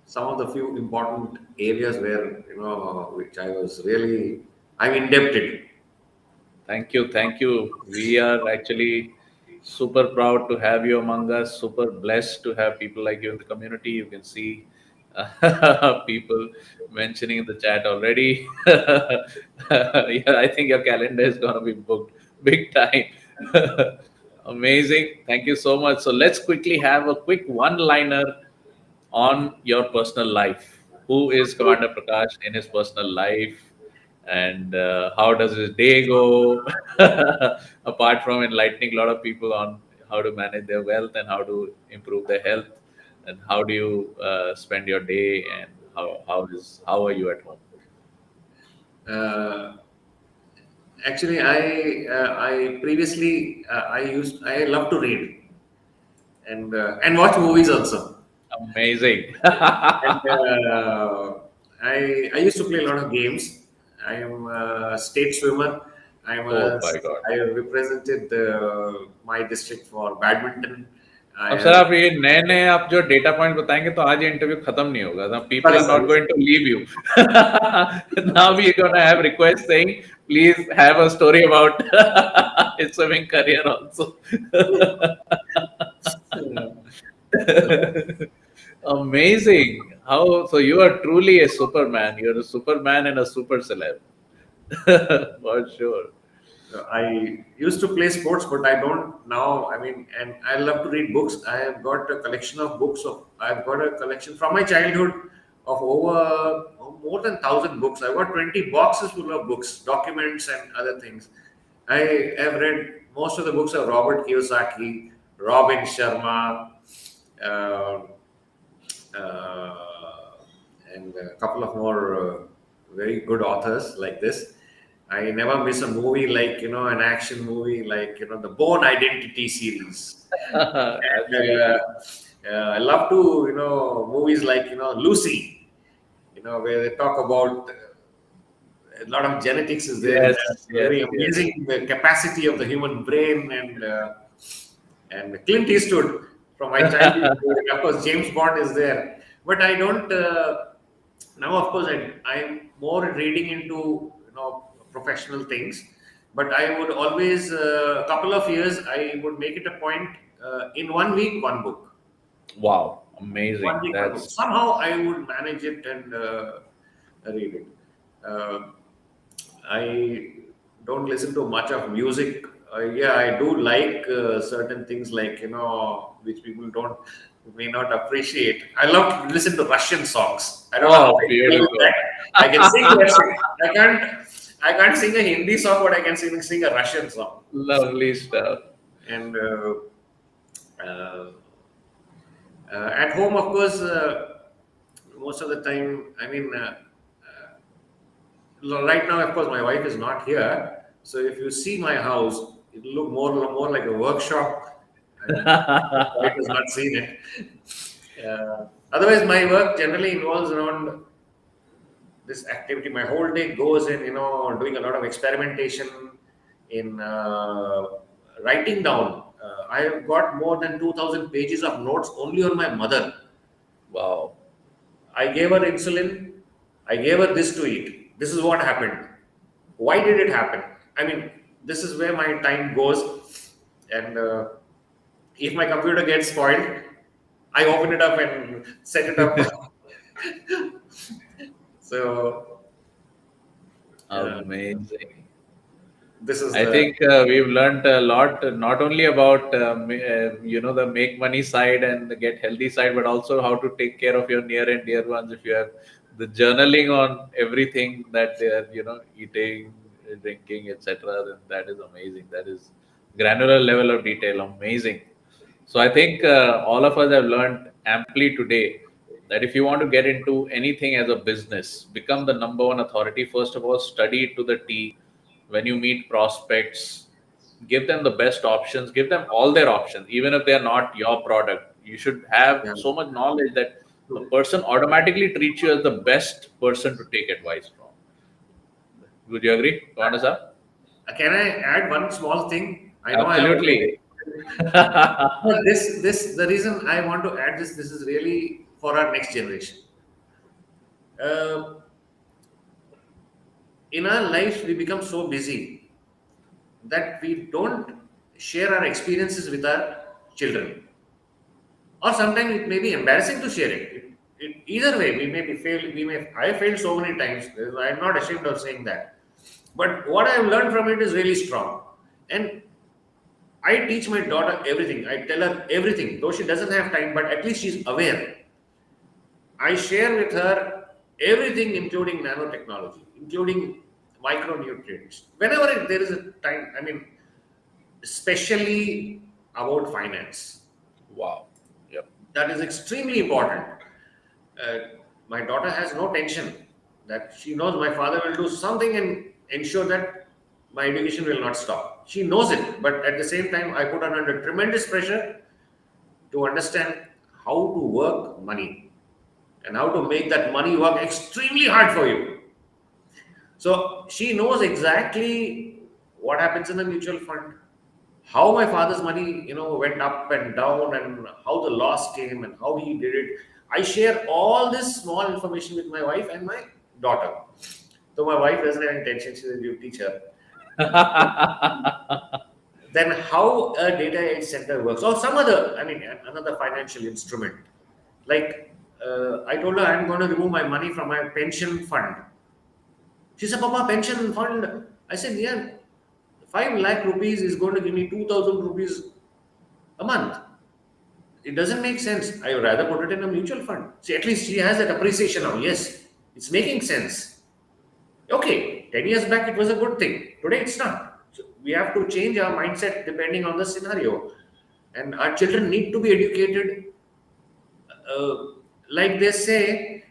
some of the few important areas where, which I'm indebted. Thank you. Thank you. We are actually super proud to have you among us, super blessed to have people like you in the community. You can see people mentioning in the chat already. Yeah, I think your calendar is going to be booked big time. Amazing. Thank you so much. So let's quickly have a quick one liner on your personal life. Who is Commander Prakash in his personal life? And how does his day go? Apart from enlightening a lot of people on how to manage their wealth and how to improve their health, and how do you spend your day, and how are you at home? Uh, Actually, I previously I love to read and watch movies also. Amazing. And I used to play a lot of games. I am a state swimmer. Oh my God. I have represented my district for badminton. I अब sir have आप ये नए नए आप जो data point बताएंगे तो आज ये इंटरव्यू खत्म नहीं होगा. The people sorry are not sorry. going to leave you. Now we're gonna have requests saying please have a story about his swimming career also. Amazing. How so you are truly a superman. You're a superman and a super celeb. For sure. I used to play sports, but I don't now. I mean, and I love to read books. I have got a collection of books. I've got a collection from my childhood of over more than 1,000 books. I've got 20 boxes full of books, documents, and other things. I have read most of the books of Robert Kiyosaki, Robin Sharma, uh, uh, and a couple of more very good authors like this. I never miss a movie like, an action movie like, the Born Identity series. And Absolutely. I love to, movies like, Lucy, where they talk about a lot of genetics is there in Yes, that. yes, Very yes. amazing the capacity of the human brain, and Clint Eastwood from my childhood. Of course, James Bond is there, but I don't. Now, of course, I'm more reading into professional things, but I would always a couple of years I would make it a point in 1 week one book. Wow, One amazing. week one book. That's Somehow I would manage it and read it. Uh, I don't listen to much of music. Yeah, I do like certain things like which people don't may not appreciate. I love to listen to Russian songs. I don't know how oh, I deal with beautiful. that. I can sing Russian. I can't sing a Hindi song, but I can sing a Russian song. Lovely stuff. And uh, at home, of course, most of the time, I mean. Right now, of course, my wife is not here. So if you see my house, it'll look more like a workshop. And my wife has not seen it. Otherwise, my work generally involves around this activity. My whole day goes in, doing a lot of experimentation in writing down. I have got more than 2,000 pages of notes only on my mother. Wow. I gave her insulin. I gave her this to eat. This is what happened. Why did it happen? I mean, this is where my time goes. And If my computer gets spoiled, I open it up and set it up. So Amazing. this is I the think we've learned a lot, not only about the make money side and the get healthy side, but also how to take care of your near and dear ones. If you have the journaling on everything that they are, eating, drinking, etc., then that is amazing. That is granular level of detail, amazing. So I think all of us have learned amply today that if you want to get into anything as a business, become the number one authority. First of all, study it to the T. When you meet prospects, give them the best options, give them all their options, even if they are not your product. You should have yeah. so much knowledge that a person automatically treats you as the best person to take advice from. Would you agree, Kawanda sir? Can I add one small thing? I know I have Absolutely. already. But this the reason I want to add this. This is really for our next generation. Uh, in our lives, we become so busy that we don't share our experiences with our children, or sometimes it may be embarrassing to share it. Either way, we may be failed. We may I failed so many times. I'm not ashamed of saying that. But what I have learned from it is really strong, and I teach my daughter everything. I tell her everything, though she doesn't have time, but at least she's aware. I share with her everything, including nanotechnology, including micronutrients. Whenever there is a time, I mean, especially about finance, Wow. Yep. that is extremely important. Uh, my daughter has no tension that she knows my father will do something and ensure that my education will not stop. She knows it, but at the same time, I put her under tremendous pressure to understand how to work money and how to make that money work extremely hard for you. So she knows exactly what happens in the mutual fund, how my father's money, went up and down, and how the loss came and how he did it. I share all this small information with my wife and my daughter. So my wife doesn't have intention; she's a new teacher. Then how a data aid center works, or some other, I mean, another financial instrument. Like I told her I'm going to remove my money from my pension fund. She said, Papa, pension fund. I said, yeah, 5 lakh rupees is going to give me 2,000 rupees a month. It doesn't make sense. I would rather put it in a mutual fund. See, at least she has that appreciation now. Yes, it's making sense. Okay, 10 years back it was a good thing. Today it's not. So we have to change our mindset depending on the scenario. And our children need to be educated. Uh, like they say,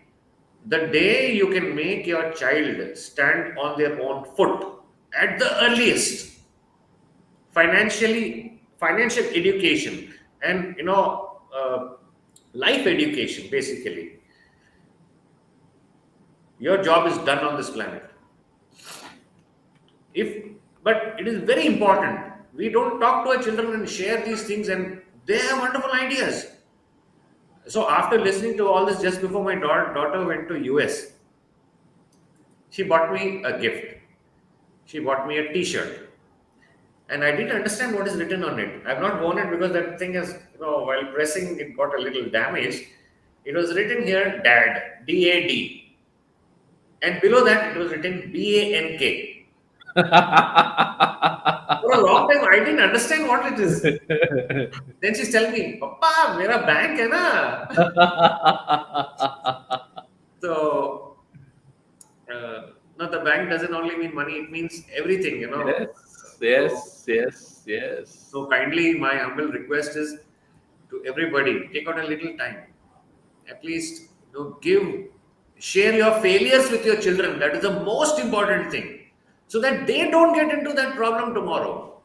the day you can make your child stand on their own foot at the earliest, financial education, and life education, basically, your job is done on this planet. If But it is very important we don't talk to our children and share these things, and they have wonderful ideas. So after listening to all this, just before my daughter went to US, she bought me a gift. She bought me a t-shirt, and I didn't understand what is written on it. I've not worn it because that thing is, while pressing, it got a little damaged. It was written here, Dad, DAD, and below that it was written BANK. For a long time, I didn't understand what it is. Then she's telling me, Papa, mera bank hai na. So, no, the bank doesn't only mean money; it means everything. Yes, So, yes, yes, yes. so kindly, my humble request is to everybody: take out a little time. At least, share your failures with your children. That is the most important thing, so that they don't get into that problem tomorrow.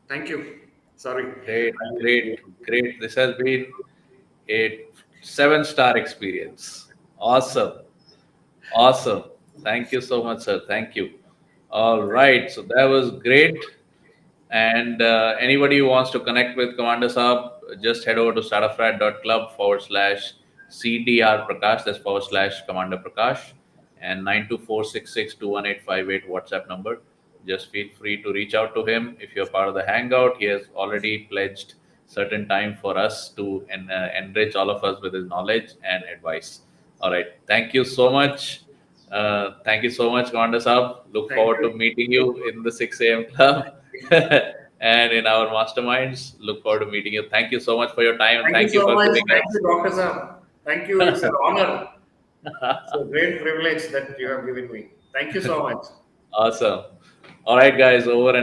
Thank you. Sorry. Great, great, great. This has been a 7-star experience. Awesome, awesome. Thank you so much, sir. Thank you. All right, so that was great. And anybody who wants to connect with Commander Saab, just head over to startupfrat.club/CDR Prakash, that's /Commander Prakash, and 92466218858 WhatsApp number. just feel free to reach out to him. If you're part of the Hangout, he has already pledged certain time for us to enrich all of us with his knowledge and advice. All right. Thank you so much. Thank you so much, Commander Saab. Look Thank forward to you. meeting you in the 6 a.m. club and in our masterminds. Look forward to meeting you. Thank you so much for your time and Thank you thank you so for much. giving Thank us. you, Dr. Sam. Thank you. It's an honor. It's a great privilege that you have given me. Thank you so much. Awesome. All right, guys, over and out.